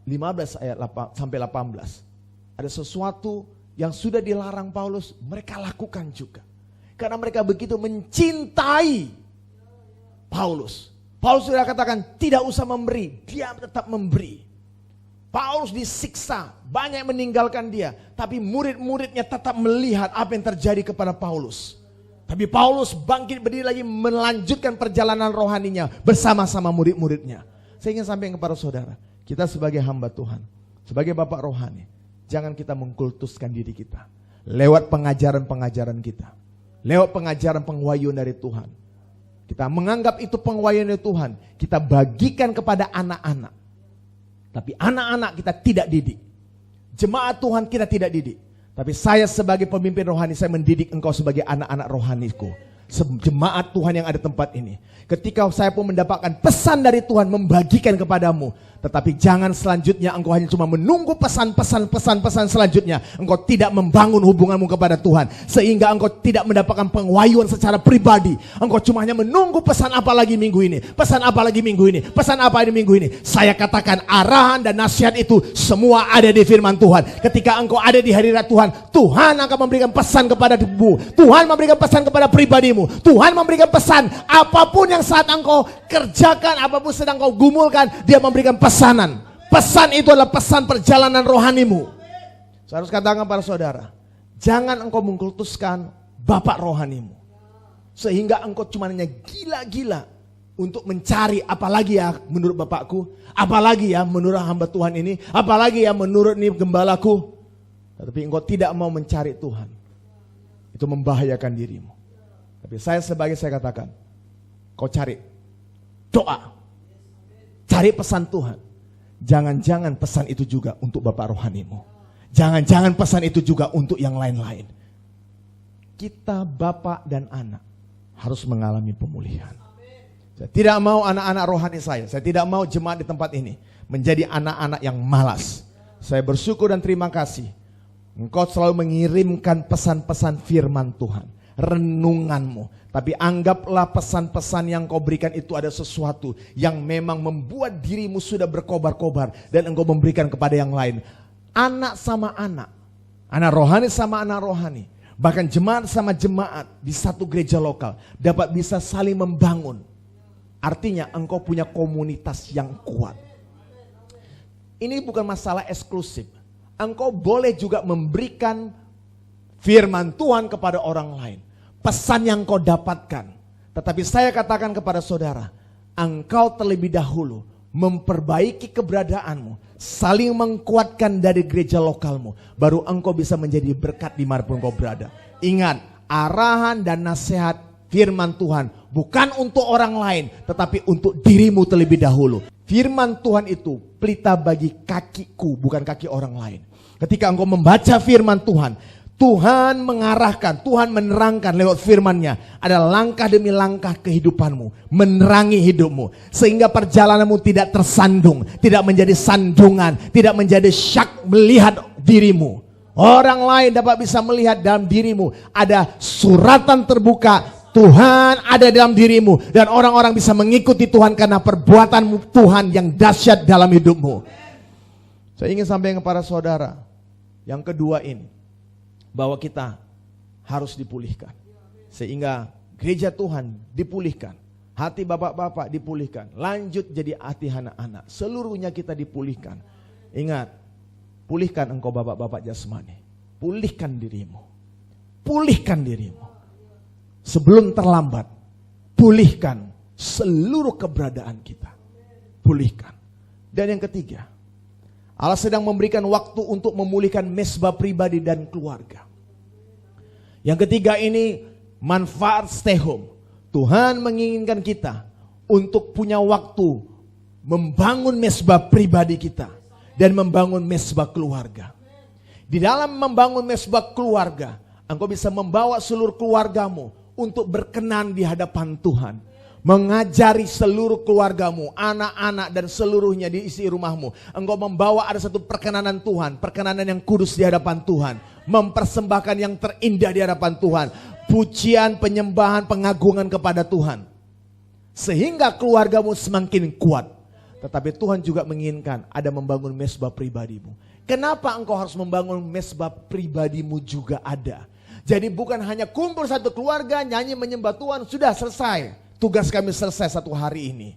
15 ayat 8 sampai 18. Ada sesuatu yang sudah dilarang Paulus, mereka lakukan juga. Karena mereka begitu mencintai Paulus. Paulus sudah katakan tidak usah memberi, dia tetap memberi. Paulus disiksa, banyak meninggalkan dia. Tapi murid-muridnya tetap melihat apa yang terjadi kepada Paulus. Tapi Paulus bangkit berdiri lagi melanjutkan perjalanan rohaninya bersama-sama murid-muridnya. Saya ingin sampaikan kepada saudara, kita sebagai hamba Tuhan, sebagai bapak rohani, jangan kita mengkultuskan diri kita. Lewat pengajaran-pengajaran kita. Lewat pengajaran pengwayuan dari Tuhan. Kita menganggap itu pengwayuan dari Tuhan. Kita bagikan kepada anak-anak. Tapi anak-anak kita tidak didik. Jemaat Tuhan kita tidak didik. Tapi saya sebagai pemimpin rohani, saya mendidik engkau sebagai anak-anak rohaniku. Jemaat Tuhan yang ada tempat ini. Ketika saya pun mendapatkan pesan dari Tuhan membagikan kepadamu. Tetapi jangan selanjutnya engkau hanya cuma menunggu pesan-pesan selanjutnya. Engkau tidak membangun hubunganmu kepada Tuhan. Sehingga engkau tidak mendapatkan pengwayuan secara pribadi. Engkau cuma hanya menunggu pesan apa lagi minggu ini. Pesan apa lagi minggu ini. Pesan apa ini minggu ini. Saya katakan arahan dan nasihat itu semua ada di firman Tuhan. Ketika engkau ada di hadirat Tuhan, Tuhan akan memberikan pesan kepada tubuh. Tuhan memberikan pesan kepada pribadimu. Tuhan memberikan pesan apapun yang saat engkau kerjakan, apapun sedang kau gumulkan, dia memberikan pesanan. Pesan itu adalah pesan perjalanan rohanimu. Saya harus katakan para saudara, jangan engkau mengkultuskan bapak rohanimu. Sehingga engkau cuma hanya gila-gila untuk mencari apalagi ya menurut bapakku, apalagi ya menurut hamba Tuhan ini, apalagi ya menurut nih gembalaku. Tapi engkau tidak mau mencari Tuhan. Itu membahayakan dirimu. Tapi saya katakan, kau cari doa, cari pesan Tuhan. Jangan-jangan pesan itu juga untuk bapak rohanimu. Jangan-jangan pesan itu juga untuk yang lain-lain. Kita bapak dan anak harus mengalami pemulihan. Saya tidak mau anak-anak rohani saya tidak mau jemaat di tempat ini menjadi anak-anak yang malas. Saya bersyukur dan terima kasih. Engkau selalu mengirimkan pesan-pesan firman Tuhan. Renunganmu, tapi anggaplah pesan-pesan yang kau berikan itu ada sesuatu yang memang membuat dirimu sudah berkobar-kobar dan engkau memberikan kepada yang lain. Anak sama anak rohani sama anak rohani, bahkan jemaat sama jemaat di satu gereja lokal dapat bisa saling membangun. Artinya engkau punya komunitas yang kuat. Ini bukan masalah eksklusif. Engkau boleh juga memberikan firman Tuhan kepada orang lain. Pesan yang kau dapatkan. Tetapi saya katakan kepada saudara, engkau terlebih dahulu memperbaiki keberadaanmu, saling mengkuatkan dari gereja lokalmu, baru engkau bisa menjadi berkat dimanapun kau berada. Ingat, arahan dan nasihat firman Tuhan bukan untuk orang lain, tetapi untuk dirimu terlebih dahulu. Firman Tuhan itu pelita bagi kakiku, bukan kaki orang lain. Ketika engkau membaca firman Tuhan, Tuhan mengarahkan, Tuhan menerangkan lewat firman-Nya. Ada langkah demi langkah kehidupanmu, menerangi hidupmu. Sehingga perjalananmu tidak tersandung, tidak menjadi sandungan, tidak menjadi syak melihat dirimu. Orang lain dapat bisa melihat dalam dirimu ada suratan terbuka, Tuhan ada dalam dirimu. Dan orang-orang bisa mengikuti Tuhan karena perbuatan Tuhan yang dahsyat dalam hidupmu. Saya ingin sampaikan kepada saudara, yang kedua ini, bahwa kita harus dipulihkan. Sehingga gereja Tuhan dipulihkan. Hati bapak-bapak dipulihkan. Lanjut jadi hati anak-anak. Seluruhnya kita dipulihkan. Ingat, pulihkan engkau bapak-bapak jasmani. Pulihkan dirimu. Pulihkan dirimu. Sebelum terlambat, pulihkan seluruh keberadaan kita. Pulihkan. Dan yang ketiga, Allah sedang memberikan waktu untuk memulihkan mesbah pribadi dan keluarga. Yang ketiga ini manfaat stay home. Tuhan menginginkan kita untuk punya waktu membangun mesbah pribadi kita dan membangun mesbah keluarga. Di dalam membangun mesbah keluarga, engkau bisa membawa seluruh keluargamu untuk berkenan di hadapan Tuhan. Mengajari seluruh keluargamu, anak-anak dan seluruhnya di isi rumahmu. Engkau membawa ada satu perkenanan Tuhan, perkenanan yang kudus di hadapan Tuhan. Mempersembahkan yang terindah di hadapan Tuhan. Pujian, penyembahan, pengagungan kepada Tuhan. Sehingga keluargamu semakin kuat. Tetapi Tuhan juga menginginkan ada membangun mesbah pribadimu. Kenapa engkau harus membangun mesbah pribadimu juga ada? Jadi bukan hanya kumpul satu keluarga, nyanyi menyembah Tuhan, sudah selesai. Tugas kami selesai satu hari ini.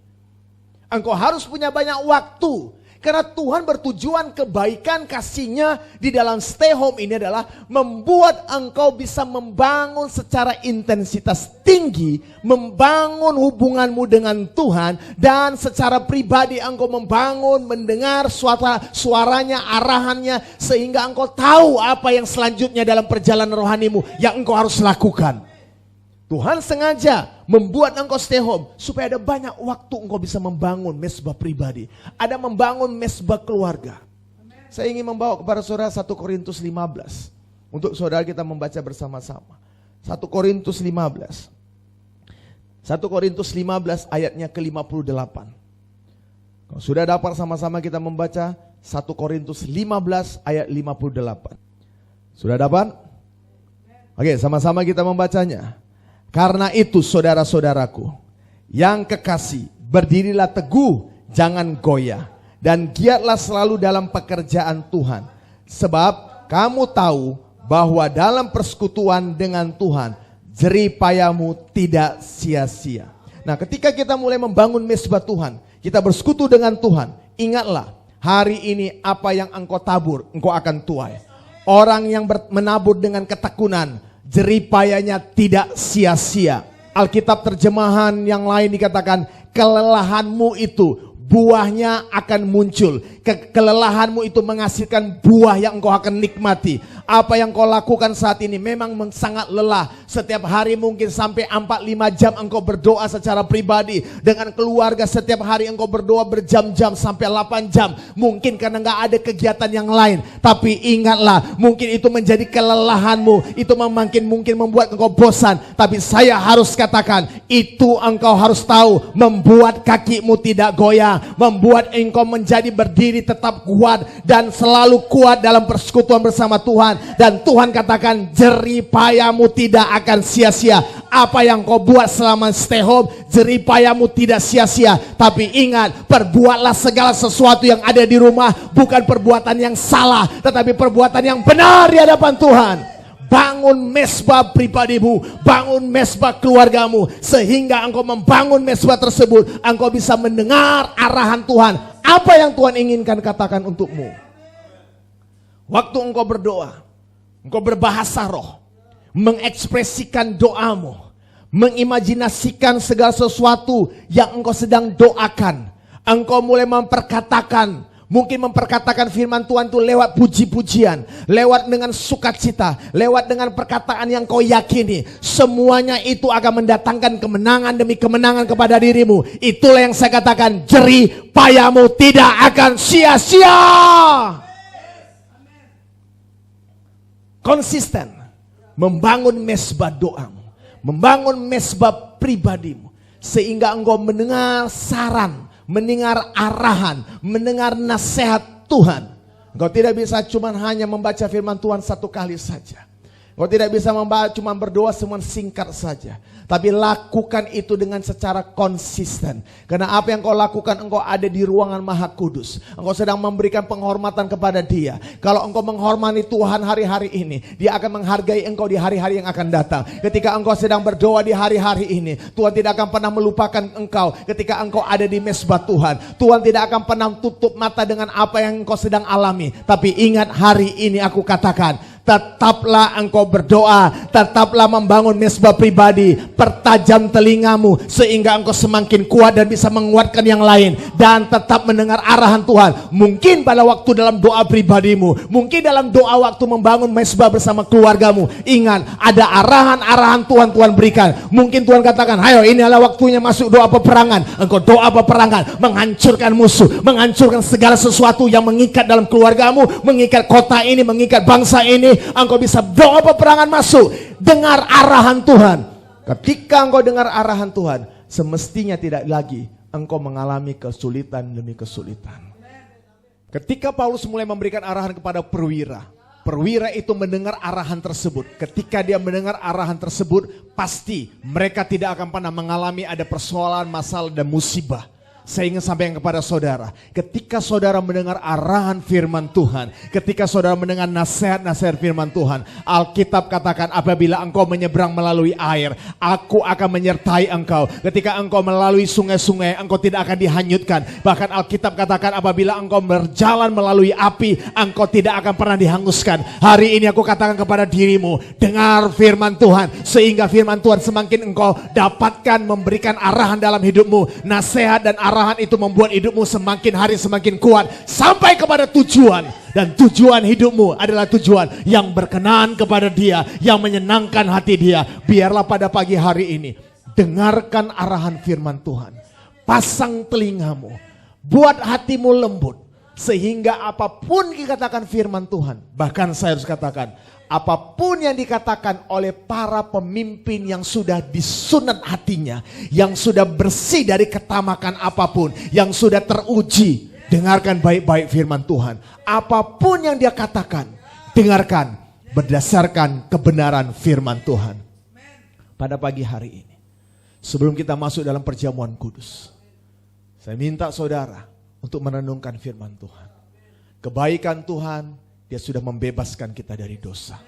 Engkau harus punya banyak waktu. Karena Tuhan bertujuan kebaikan kasih-Nya di dalam stay home ini adalah membuat engkau bisa membangun secara intensitas tinggi, membangun hubunganmu dengan Tuhan, dan secara pribadi engkau membangun, mendengar suaranya, arahannya, sehingga engkau tahu apa yang selanjutnya dalam perjalanan rohanimu yang engkau harus lakukan. Tuhan sengaja membuat engkau stay home supaya ada banyak waktu engkau bisa membangun mesbah pribadi. Ada membangun mesbah keluarga. Saya ingin membawa kepada saudara 1 Korintus 15. Untuk saudara kita membaca bersama-sama. 1 Korintus 15. 1 Korintus 15 ayatnya ke-58. Kalau sudah dapat sama-sama kita membaca 1 Korintus 15 ayat 58. Sudah dapat? Oke, sama-sama kita membacanya. Karena itu saudara-saudaraku yang kekasih, berdirilah teguh, jangan goyah, dan giatlah selalu dalam pekerjaan Tuhan. Sebab kamu tahu bahwa dalam persekutuan dengan Tuhan, jerih payahmu tidak sia-sia. Nah, ketika kita mulai membangun mesbah Tuhan, kita bersekutu dengan Tuhan, ingatlah hari ini apa yang engkau tabur, engkau akan tuai. Orang yang menabur dengan ketekunan, jerih payahnya tidak sia-sia. Alkitab terjemahan yang lain dikatakan, kelelahanmu itu buahnya akan muncul. Kelelahanmu itu menghasilkan buah yang engkau akan nikmati. Apa yang kau lakukan saat ini memang sangat lelah. Setiap hari mungkin sampai 4-5 jam engkau berdoa secara pribadi. Dengan keluarga setiap hari engkau berdoa berjam-jam sampai 8 jam. Mungkin karena gak ada kegiatan yang lain. Tapi ingatlah, mungkin itu menjadi kelelahanmu. Itu mungkin membuat engkau bosan. Tapi saya harus katakan, itu engkau harus tahu, membuat kakimu tidak goyah, membuat engkau menjadi berdiri tetap kuat dan selalu kuat dalam persekutuan bersama Tuhan. Dan Tuhan katakan, jerih payahmu tidak akan sia-sia. Apa yang kau buat selama stay home, jerih payahmu tidak sia-sia. Tapi ingat, perbuatlah segala sesuatu yang ada di rumah, bukan perbuatan yang salah, tetapi perbuatan yang benar di hadapan Tuhan. Bangun mesbah pribadimu, bangun mesbah keluargamu, sehingga engkau membangun mesbah tersebut, engkau bisa mendengar arahan Tuhan. Apa yang Tuhan inginkan katakan untukmu. Waktu engkau berdoa, engkau berbahasa roh, mengekspresikan doamu, mengimajinasikan segala sesuatu yang engkau sedang doakan. Engkau mulai memperkatakan, mungkin memperkatakan firman Tuhan itu lewat puji-pujian, lewat dengan sukacita, lewat dengan perkataan yang kau yakini. Semuanya itu akan mendatangkan kemenangan demi kemenangan kepada dirimu. Itulah yang saya katakan, jerih payahmu tidak akan sia-sia. Konsisten membangun mesbah doamu, membangun mesbah pribadimu, sehingga engkau mendengar saran, mendengar arahan, mendengar nasihat Tuhan. Engkau tidak bisa cuma hanya membaca firman Tuhan satu kali saja. Engkau tidak bisa cuma berdoa cuma singkat saja. Tapi lakukan itu dengan secara konsisten. Karena apa yang kau lakukan, engkau ada di ruangan Maha Kudus. Engkau sedang memberikan penghormatan kepada Dia. Kalau engkau menghormati Tuhan hari-hari ini, Dia akan menghargai engkau di hari-hari yang akan datang. Ketika engkau sedang berdoa di hari-hari ini, Tuhan tidak akan pernah melupakan engkau. Ketika engkau ada di mesbah Tuhan, Tuhan tidak akan pernah tutup mata dengan apa yang engkau sedang alami. Tapi ingat, hari ini aku katakan, Tetaplah engkau berdoa, tetaplah membangun mezbah pribadi, pertajam telingamu sehingga engkau semakin kuat dan bisa menguatkan yang lain, dan tetap mendengar arahan Tuhan. Mungkin pada waktu dalam doa pribadimu, mungkin dalam doa waktu membangun mezbah bersama keluargamu, ingat ada arahan-arahan Tuhan berikan. Mungkin Tuhan katakan, ayo ini adalah waktunya masuk doa peperangan. Engkau doa peperangan, menghancurkan musuh, menghancurkan segala sesuatu yang mengikat dalam keluargamu, mengikat kota ini, mengikat bangsa ini. Engkau bisa doa peperangan masuk. Dengar arahan Tuhan. Ketika engkau dengar arahan Tuhan, semestinya tidak lagi engkau mengalami kesulitan demi kesulitan. Ketika Paulus mulai memberikan arahan kepada perwira, perwira itu mendengar arahan tersebut. Ketika dia mendengar arahan tersebut, pasti mereka tidak akan pernah mengalami ada persoalan, masalah dan musibah. Saya ingin sampaikan kepada saudara, ketika saudara mendengar arahan firman Tuhan, ketika saudara mendengar nasihat-nasihat firman Tuhan, Alkitab katakan apabila engkau menyeberang melalui air, aku akan menyertai engkau. Ketika engkau melalui sungai-sungai, engkau tidak akan dihanyutkan. Bahkan Alkitab katakan apabila engkau berjalan melalui api, engkau tidak akan pernah dihanguskan. Hari ini aku katakan kepada dirimu, dengar firman Tuhan, sehingga firman Tuhan semakin engkau dapatkan memberikan arahan dalam hidupmu. Nasihat dan arahan itu membuat hidupmu semakin hari semakin kuat sampai kepada tujuan. Dan tujuan hidupmu adalah tujuan yang berkenan kepada Dia, yang menyenangkan hati Dia. Biarlah pada pagi hari ini dengarkan arahan firman Tuhan. Pasang telingamu, buat hatimu lembut, sehingga apapun dikatakan firman Tuhan, bahkan saya harus katakan, apapun yang dikatakan oleh para pemimpin yang sudah disunat hatinya, yang sudah bersih dari ketamakan apapun, yang sudah teruji, dengarkan baik-baik firman Tuhan. Apapun yang dia katakan, dengarkan berdasarkan kebenaran firman Tuhan. Pada pagi hari ini, sebelum kita masuk dalam perjamuan kudus, saya minta saudara untuk merenungkan firman Tuhan. Kebaikan Tuhan, Dia sudah membebaskan kita dari dosa.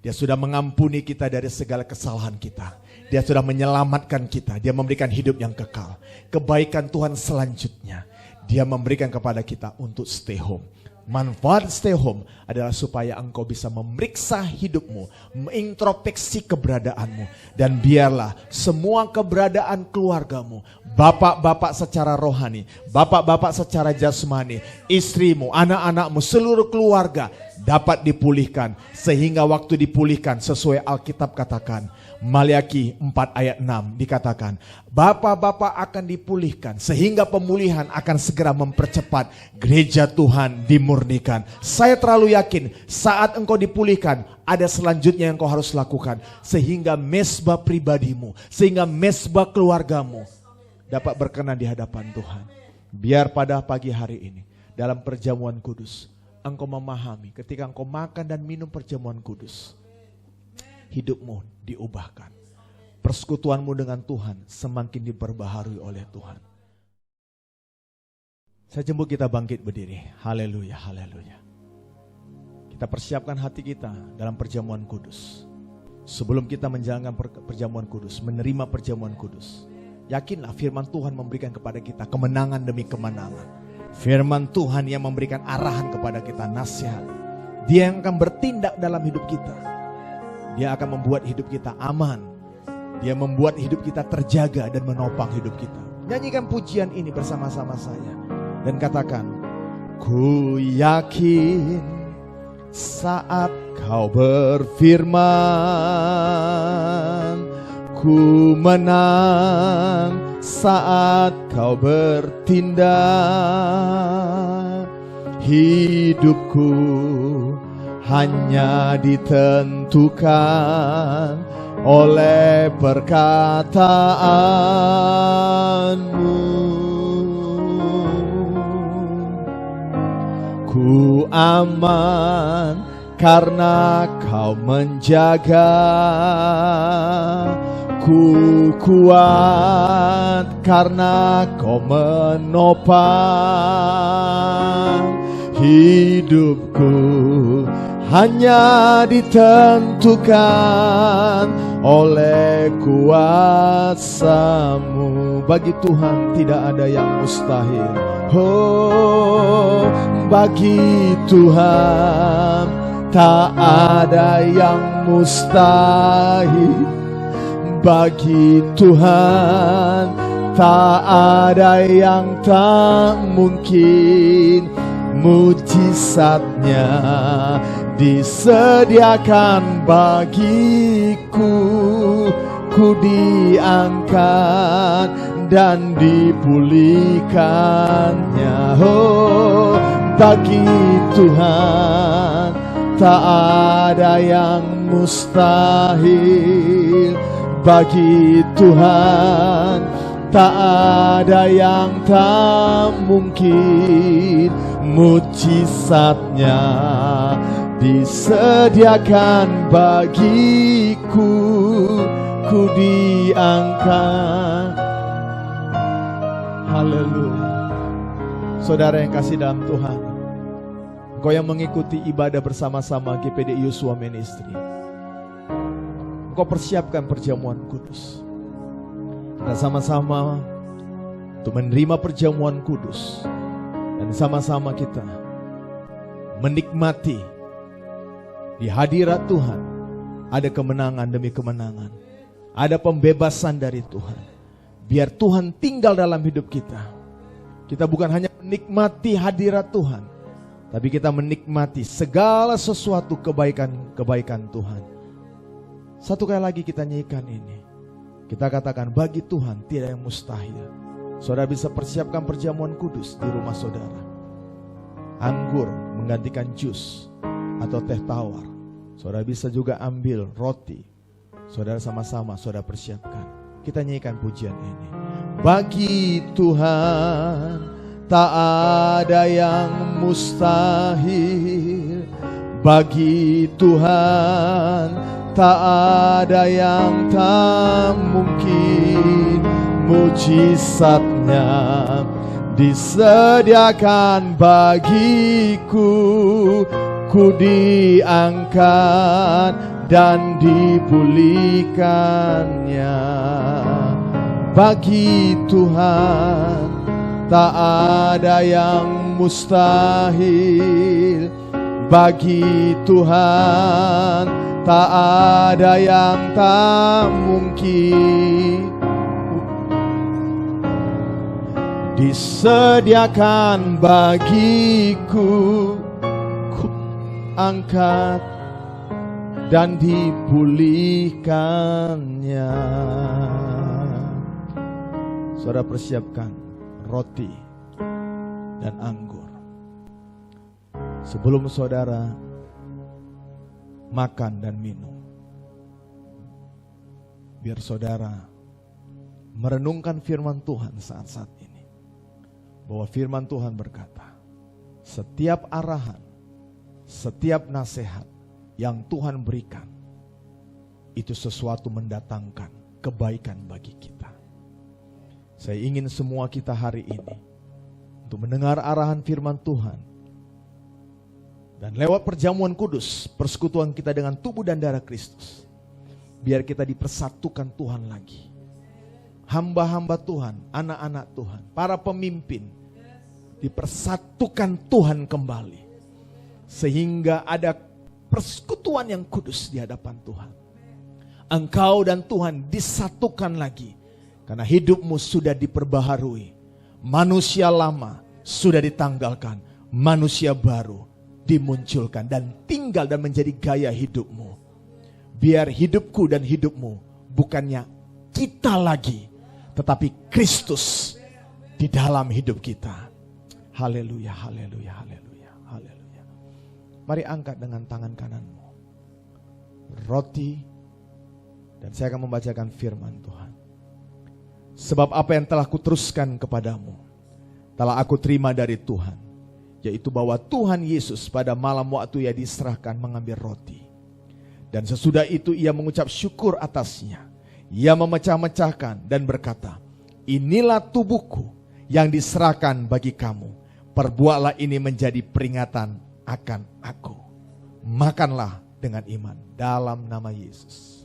Dia sudah mengampuni kita dari segala kesalahan kita. Dia sudah menyelamatkan kita. Dia memberikan hidup yang kekal. Kebaikan Tuhan selanjutnya, Dia memberikan kepada kita untuk stay home. Manfaat stay home adalah supaya engkau bisa memeriksa hidupmu, mengintrospeksi keberadaanmu. Dan biarlah semua keberadaan keluargamu, bapak-bapak secara rohani, bapak-bapak secara jasmani, istrimu, anak-anakmu, seluruh keluarga dapat dipulihkan. Sehingga waktu dipulihkan sesuai Alkitab katakan, Maliaki 4 ayat 6 dikatakan, bapak-bapak akan dipulihkan sehingga pemulihan akan segera mempercepat, gereja Tuhan dimurnikan. Saya terlalu yakin saat engkau dipulihkan, ada selanjutnya yang engkau harus lakukan. Sehingga mezbah pribadimu, sehingga mezbah keluargamu dapat berkenan di hadapan Tuhan. Biar pada pagi hari ini dalam perjamuan kudus, engkau memahami ketika engkau makan dan minum perjamuan kudus, hidupmu diubahkan. Persekutuanmu dengan Tuhan semakin diperbaharui oleh Tuhan. Saya jemput kita bangkit berdiri. Haleluya, haleluya. Kita persiapkan hati kita dalam perjamuan kudus. Sebelum kita menjalankan perjamuan kudus, menerima perjamuan kudus, yakinlah firman Tuhan memberikan kepada kita kemenangan demi kemenangan. Firman Tuhan yang memberikan arahan kepada kita, nasihat. Dia yang akan bertindak dalam hidup kita. Dia akan membuat hidup kita aman. Dia membuat hidup kita terjaga dan menopang hidup kita. Nyanyikan pujian ini bersama-sama saya. Dan katakan, ku yakin saat kau berfirman, ku menang saat kau bertindak. Hidupku hanya ditentukan oleh perkataanmu. Ku aman karena kau menjaga. Ku kuat karena kau menopang. Hidupku hanya ditentukan oleh kuasa-Mu. Bagi Tuhan tidak ada yang mustahil. Oh, bagi Tuhan Tak ada yang mustahil bagi Tuhan, tak ada yang tak mungkin. Mujizatnya disediakan bagiku, ku diangkat dan dipulihkannya. Oh, bagi Tuhan tak ada yang mustahil, bagi Tuhan tak ada yang tak mungkin. Mujizatnya disediakan bagiku, ku diangkat. Haleluya. Saudara yang kasih dalam Tuhan, engkau yang mengikuti ibadah bersama-sama GPD Yosua Ministry, engkau persiapkan perjamuan kudus. Kita sama-sama untuk menerima perjamuan kudus, dan sama-sama kita menikmati di hadirat Tuhan. Ada kemenangan demi kemenangan, ada pembebasan dari Tuhan. Biar Tuhan tinggal dalam hidup kita. Kita bukan hanya menikmati hadirat Tuhan, tapi kita menikmati segala sesuatu kebaikan-kebaikan Tuhan. Satu kali lagi kita nyanyikan ini. Kita katakan, bagi Tuhan tidak yang mustahil. Saudara bisa persiapkan perjamuan kudus di rumah saudara. Anggur menggantikan jus atau teh tawar. Saudara bisa juga ambil roti. Saudara sama-sama saudara persiapkan. Kita nyanyikan pujian ini. Bagi Tuhan tak ada yang mustahil. Bagi Tuhan tak ada yang tak mungkin. Mujizatnya disediakan bagiku, ku diangkat dan dipulihkannya. Bagi Tuhan tak ada yang mustahil. Bagi Tuhan tak ada yang tak mungkin. Disediakan bagiku, ku angkat dan dipulihkannya. Saudara persiapkan roti dan anggur. Sebelum saudara makan dan minum, biar saudara merenungkan firman Tuhan saat-saat ini. Bahwa firman Tuhan berkata, setiap arahan, setiap nasihat yang Tuhan berikan, itu sesuatu mendatangkan kebaikan bagi kita. Saya ingin semua kita hari ini untuk mendengar arahan firman Tuhan, dan lewat perjamuan kudus, persekutuan kita dengan tubuh dan darah Kristus, biar kita dipersatukan Tuhan lagi. Hamba-hamba Tuhan, anak-anak Tuhan, para pemimpin dipersatukan Tuhan kembali, sehingga ada persekutuan yang kudus di hadapan Tuhan. Engkau dan Tuhan disatukan lagi, karena hidupmu sudah diperbaharui. Manusia lama sudah ditanggalkan, manusia baru dimunculkan dan tinggal dan menjadi gaya hidupmu. Biar hidupku dan hidupmu bukannya kita lagi, tetapi Kristus di dalam hidup kita. Haleluya, haleluya, haleluya, haleluya. Mari angkat dengan tangan kananmu roti, dan saya akan membacakan firman Tuhan. Sebab apa yang telah kuteruskan kepadamu telah aku terima dari Tuhan, yaitu bahwa Tuhan Yesus pada malam waktu ia diserahkan mengambil roti, dan sesudah itu ia mengucap syukur atasnya. Ia memecah-mecahkan dan berkata, inilah tubuhku yang diserahkan bagi kamu. Perbuatlah ini menjadi peringatan akan aku. Makanlah dengan iman dalam nama Yesus.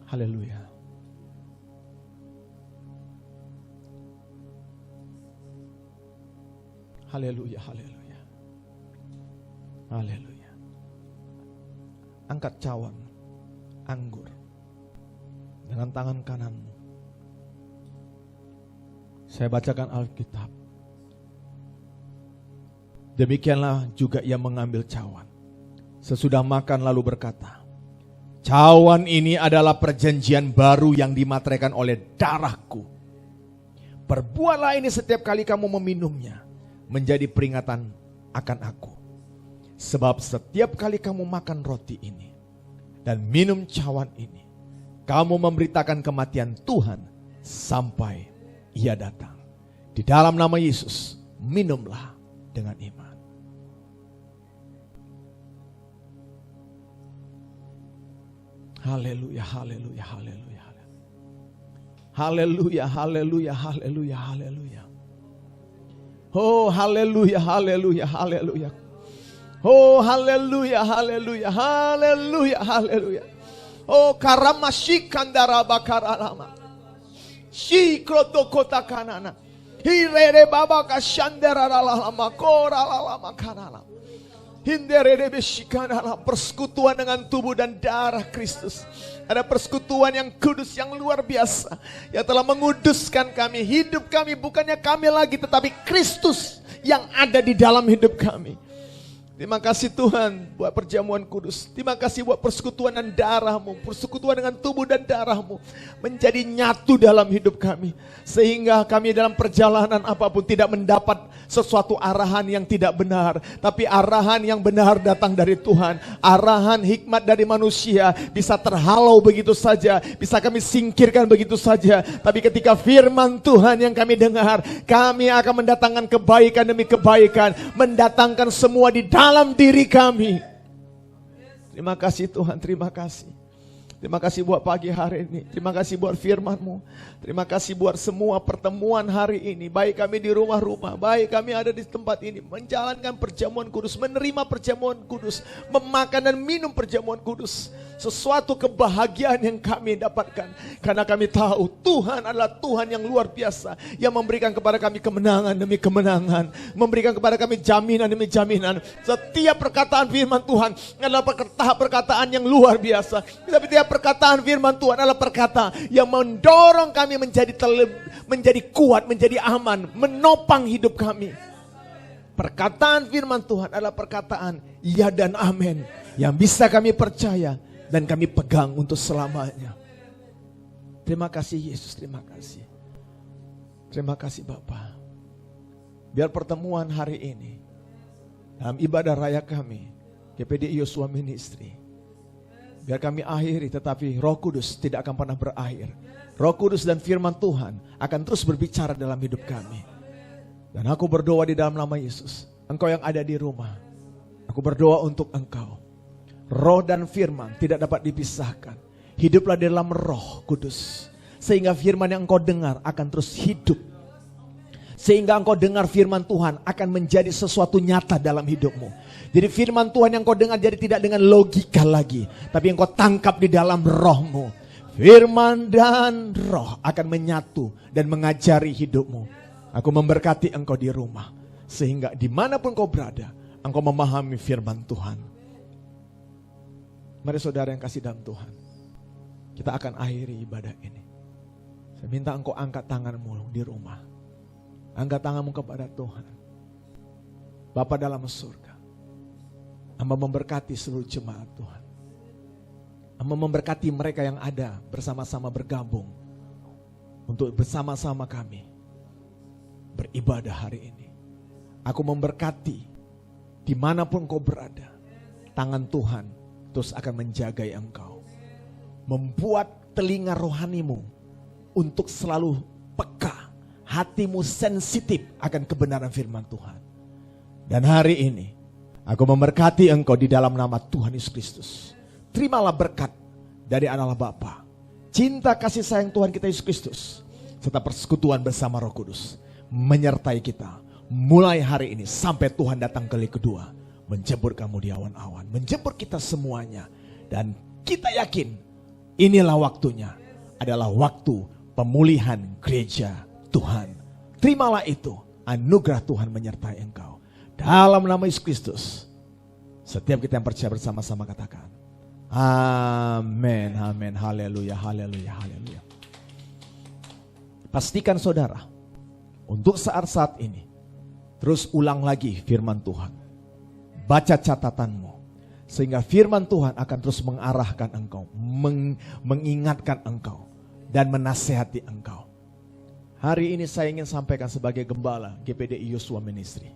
Haleluya. Haleluya, haleluya. Haleluya. Angkat cawan anggur dengan tangan kananmu. Saya bacakan Alkitab. Demikianlah juga ia mengambil cawan. Sesudah makan lalu berkata, cawan ini adalah perjanjian baru yang dimateraikan oleh darahku. Perbuatlah ini setiap kali kamu meminumnya, menjadi peringatan akan aku. Sebab setiap kali kamu makan roti ini dan minum cawan ini, kamu memberitakan kematian Tuhan sampai Ia datang. Di dalam nama Yesus, minumlah dengan iman. Haleluya, haleluya, haleluya. Haleluya, haleluya, haleluya, haleluya. Oh, haleluya, haleluya, haleluya. Oh, haleluya, haleluya, haleluya, haleluya. Oh, karamashikandaraba bakaralama. Shikroto kota kanana. Hirere baba kashanderaralama koralama kanala. Hinderere beshikanala. Persekutuan dengan tubuh dan darah Kristus. Ada persekutuan yang kudus, yang luar biasa, yang telah menguduskan kami. Hidup kami bukannya kami lagi, tetapi Kristus yang ada di dalam hidup kami. Terima kasih Tuhan buat perjamuan kudus. Terima kasih buat persekutuan dan darahmu. Persekutuan dengan tubuh dan darahmu menjadi nyatu dalam hidup kami. Sehingga kami dalam perjalanan apapun tidak mendapat sesuatu arahan yang tidak benar. Tapi arahan yang benar datang dari Tuhan. Arahan hikmat dari manusia bisa terhalau begitu saja. Bisa kami singkirkan begitu saja. Tapi ketika firman Tuhan yang kami dengar, kami akan mendatangkan kebaikan demi kebaikan. Mendatangkan semua di dalam diri kami. Terima kasih Tuhan, terima kasih. Terima kasih buat pagi hari ini. Terima kasih buat firman-Mu. Terima kasih buat semua pertemuan hari ini. Baik kami di rumah-rumah, baik kami ada di tempat ini. Menjalankan perjamuan kudus, menerima perjamuan kudus, memakan dan minum perjamuan kudus. Sesuatu kebahagiaan yang kami dapatkan. Karena kami tahu Tuhan adalah Tuhan yang luar biasa. Yang memberikan kepada kami kemenangan demi kemenangan. Memberikan kepada kami jaminan demi jaminan. Setiap perkataan firman Tuhan adalah perkataan yang luar biasa. Setiap perkataan firman Tuhan adalah perkataan yang mendorong kami menjadi kuat, menjadi aman, menopang hidup kami. Perkataan firman Tuhan adalah perkataan ya dan amin yang bisa kami percaya dan kami pegang untuk selamanya. Terima kasih Yesus, terima kasih. Terima kasih Bapa. Biar pertemuan hari ini dalam ibadah raya kami, GPDI Yosua Ministry, biar kami akhiri, tetapi Roh Kudus tidak akan pernah berakhir. Roh Kudus dan firman Tuhan akan terus berbicara dalam hidup kami. Dan aku berdoa di dalam nama Yesus. Engkau yang ada di rumah, aku berdoa untuk engkau. Roh dan firman tidak dapat dipisahkan. Hiduplah di dalam Roh Kudus. Sehingga firman yang engkau dengar akan terus hidup. Sehingga engkau dengar firman Tuhan akan menjadi sesuatu nyata dalam hidupmu. Jadi firman Tuhan yang kau dengar jadi tidak dengan logika lagi, tapi yang kau tangkap di dalam rohmu. Firman dan roh akan menyatu dan mengajari hidupmu. Aku memberkati engkau di rumah, sehingga dimanapun kau berada, engkau memahami firman Tuhan. Mari saudara yang kasih dalam Tuhan, kita akan akhiri ibadah ini. Saya minta engkau angkat tanganmu di rumah. Angkat tanganmu kepada Tuhan. Bapa dalam surga, Hamba memberkati seluruh jemaat Tuhan. Hamba memberkati mereka yang ada bersama-sama bergabung untuk bersama-sama kami beribadah hari ini. Aku memberkati dimanapun kau berada, tangan Tuhan terus akan menjagai engkau. Membuat telinga rohanimu untuk selalu peka, hatimu sensitif akan kebenaran firman Tuhan. Dan hari ini aku memberkati engkau di dalam nama Tuhan Yesus Kristus. Terimalah berkat dari Allah Bapa, cinta kasih sayang Tuhan kita Yesus Kristus, serta persekutuan bersama Roh Kudus menyertai kita mulai hari ini sampai Tuhan datang kali kedua, menjemput kamu di awan-awan, menjemput kita semuanya. Dan kita yakin inilah waktunya, adalah waktu pemulihan gereja Tuhan. Terimalah itu anugerah Tuhan menyertai engkau. Dalam nama Yesus Kristus, setiap kita yang percaya bersama-sama katakan, amin, amin, haleluya, haleluya, haleluya. Pastikan saudara, untuk saat-saat ini, terus ulang lagi firman Tuhan. Baca catatanmu, sehingga firman Tuhan akan terus mengarahkan engkau, mengingatkan engkau, dan menasehati engkau. Hari ini saya ingin sampaikan sebagai gembala GPDI Yosua Ministry,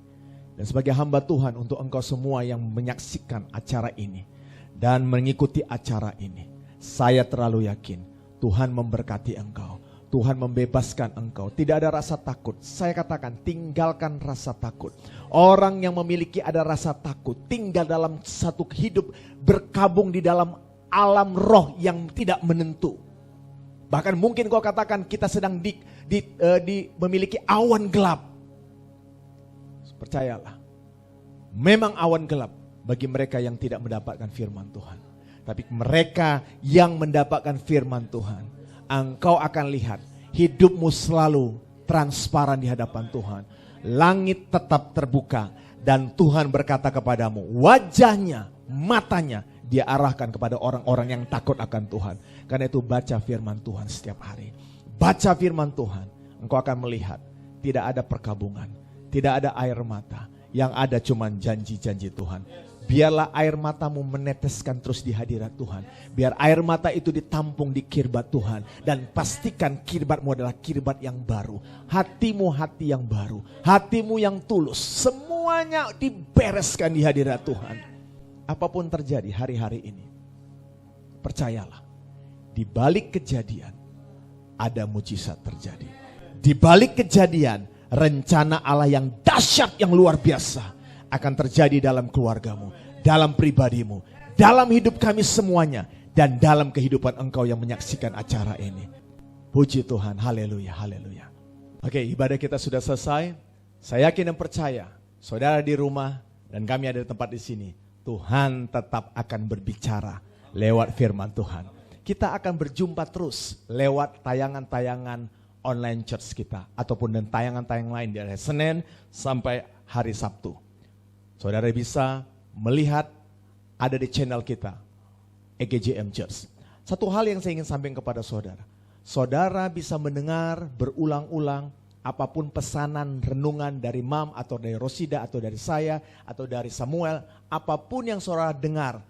dan sebagai hamba Tuhan untuk engkau semua yang menyaksikan acara ini dan mengikuti acara ini. Saya terlalu yakin Tuhan memberkati engkau, Tuhan membebaskan engkau. Tidak ada rasa takut. Saya katakan tinggalkan rasa takut. Orang yang memiliki ada rasa takut tinggal dalam satu hidup berkabung di dalam alam roh yang tidak menentu. Bahkan mungkin kau katakan kita sedang memiliki awan gelap. Percayalah, memang awan gelap bagi mereka yang tidak mendapatkan firman Tuhan. Tapi mereka yang mendapatkan firman Tuhan, engkau akan lihat hidupmu selalu transparan di hadapan Tuhan. Langit tetap terbuka dan Tuhan berkata kepadamu, wajahnya, matanya dia arahkan kepada orang-orang yang takut akan Tuhan. Karena itu baca firman Tuhan setiap hari. Baca firman Tuhan, engkau akan melihat tidak ada perkabungan, tidak ada air mata. Yang ada cuma janji-janji Tuhan. Biarlah air matamu meneteskan terus di hadirat Tuhan. Biar air mata itu ditampung di kirbat Tuhan. Dan pastikan kirbatmu adalah kirbat yang baru. Hatimu hati yang baru. Hatimu yang tulus. Semuanya dibereskan di hadirat Tuhan. Apapun terjadi hari-hari ini, percayalah, di balik kejadian ada mujizat terjadi. Di balik kejadian, rencana Allah yang dahsyat, yang luar biasa akan terjadi dalam keluargamu, dalam pribadimu, dalam hidup kami semuanya, dan dalam kehidupan engkau yang menyaksikan acara ini. Puji Tuhan, haleluya, haleluya. Oke, ibadah kita sudah selesai. Saya yakin dan percaya, saudara di rumah dan kami ada di tempat di sini, Tuhan tetap akan berbicara lewat firman Tuhan. Kita akan berjumpa terus lewat tayangan-tayangan online church kita, ataupun dan tayangan-tayangan lain dari Senin sampai hari Sabtu. Saudara bisa melihat ada di channel kita, EGJM Church. Satu hal yang saya ingin sampaikan kepada saudara. Saudara bisa mendengar berulang-ulang apapun pesanan renungan dari Mam atau dari Rosida atau dari saya atau dari Samuel. Apapun yang saudara dengar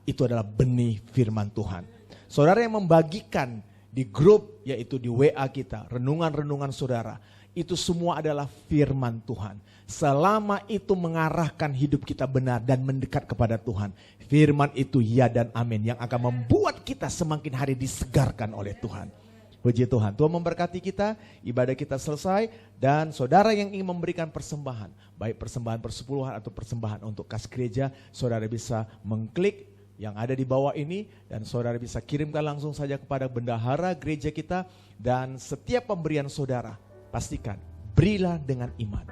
itu adalah benih firman Tuhan. Saudara yang membagikan di grup, yaitu di WA kita, renungan-renungan saudara, itu semua adalah firman Tuhan. Selama itu mengarahkan hidup kita benar dan mendekat kepada Tuhan, firman itu ya dan amin, yang akan membuat kita semakin hari disegarkan oleh Tuhan. Puji Tuhan. Tuhan memberkati kita, ibadah kita selesai, dan saudara yang ingin memberikan persembahan, baik persembahan persepuluhan atau persembahan untuk kas gereja, saudara bisa mengklik yang ada di bawah ini, dan saudara bisa kirimkan langsung saja kepada bendahara gereja kita. Dan setiap pemberian saudara, pastikan berilah dengan iman,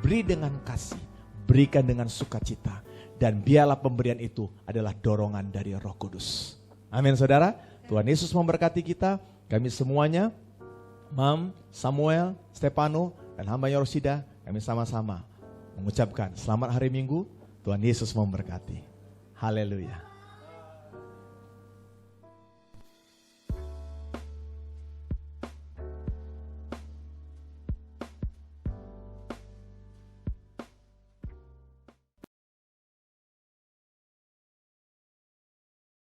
beri dengan kasih, berikan dengan sukacita, dan biarlah pemberian itu adalah dorongan dari Roh Kudus. Amin saudara. Tuhan Yesus memberkati kita, kami semuanya, Mam, Samuel, Stefano, dan hambanya Rosida, kami sama-sama mengucapkan selamat hari Minggu. Tuhan Yesus memberkati. Haleluya.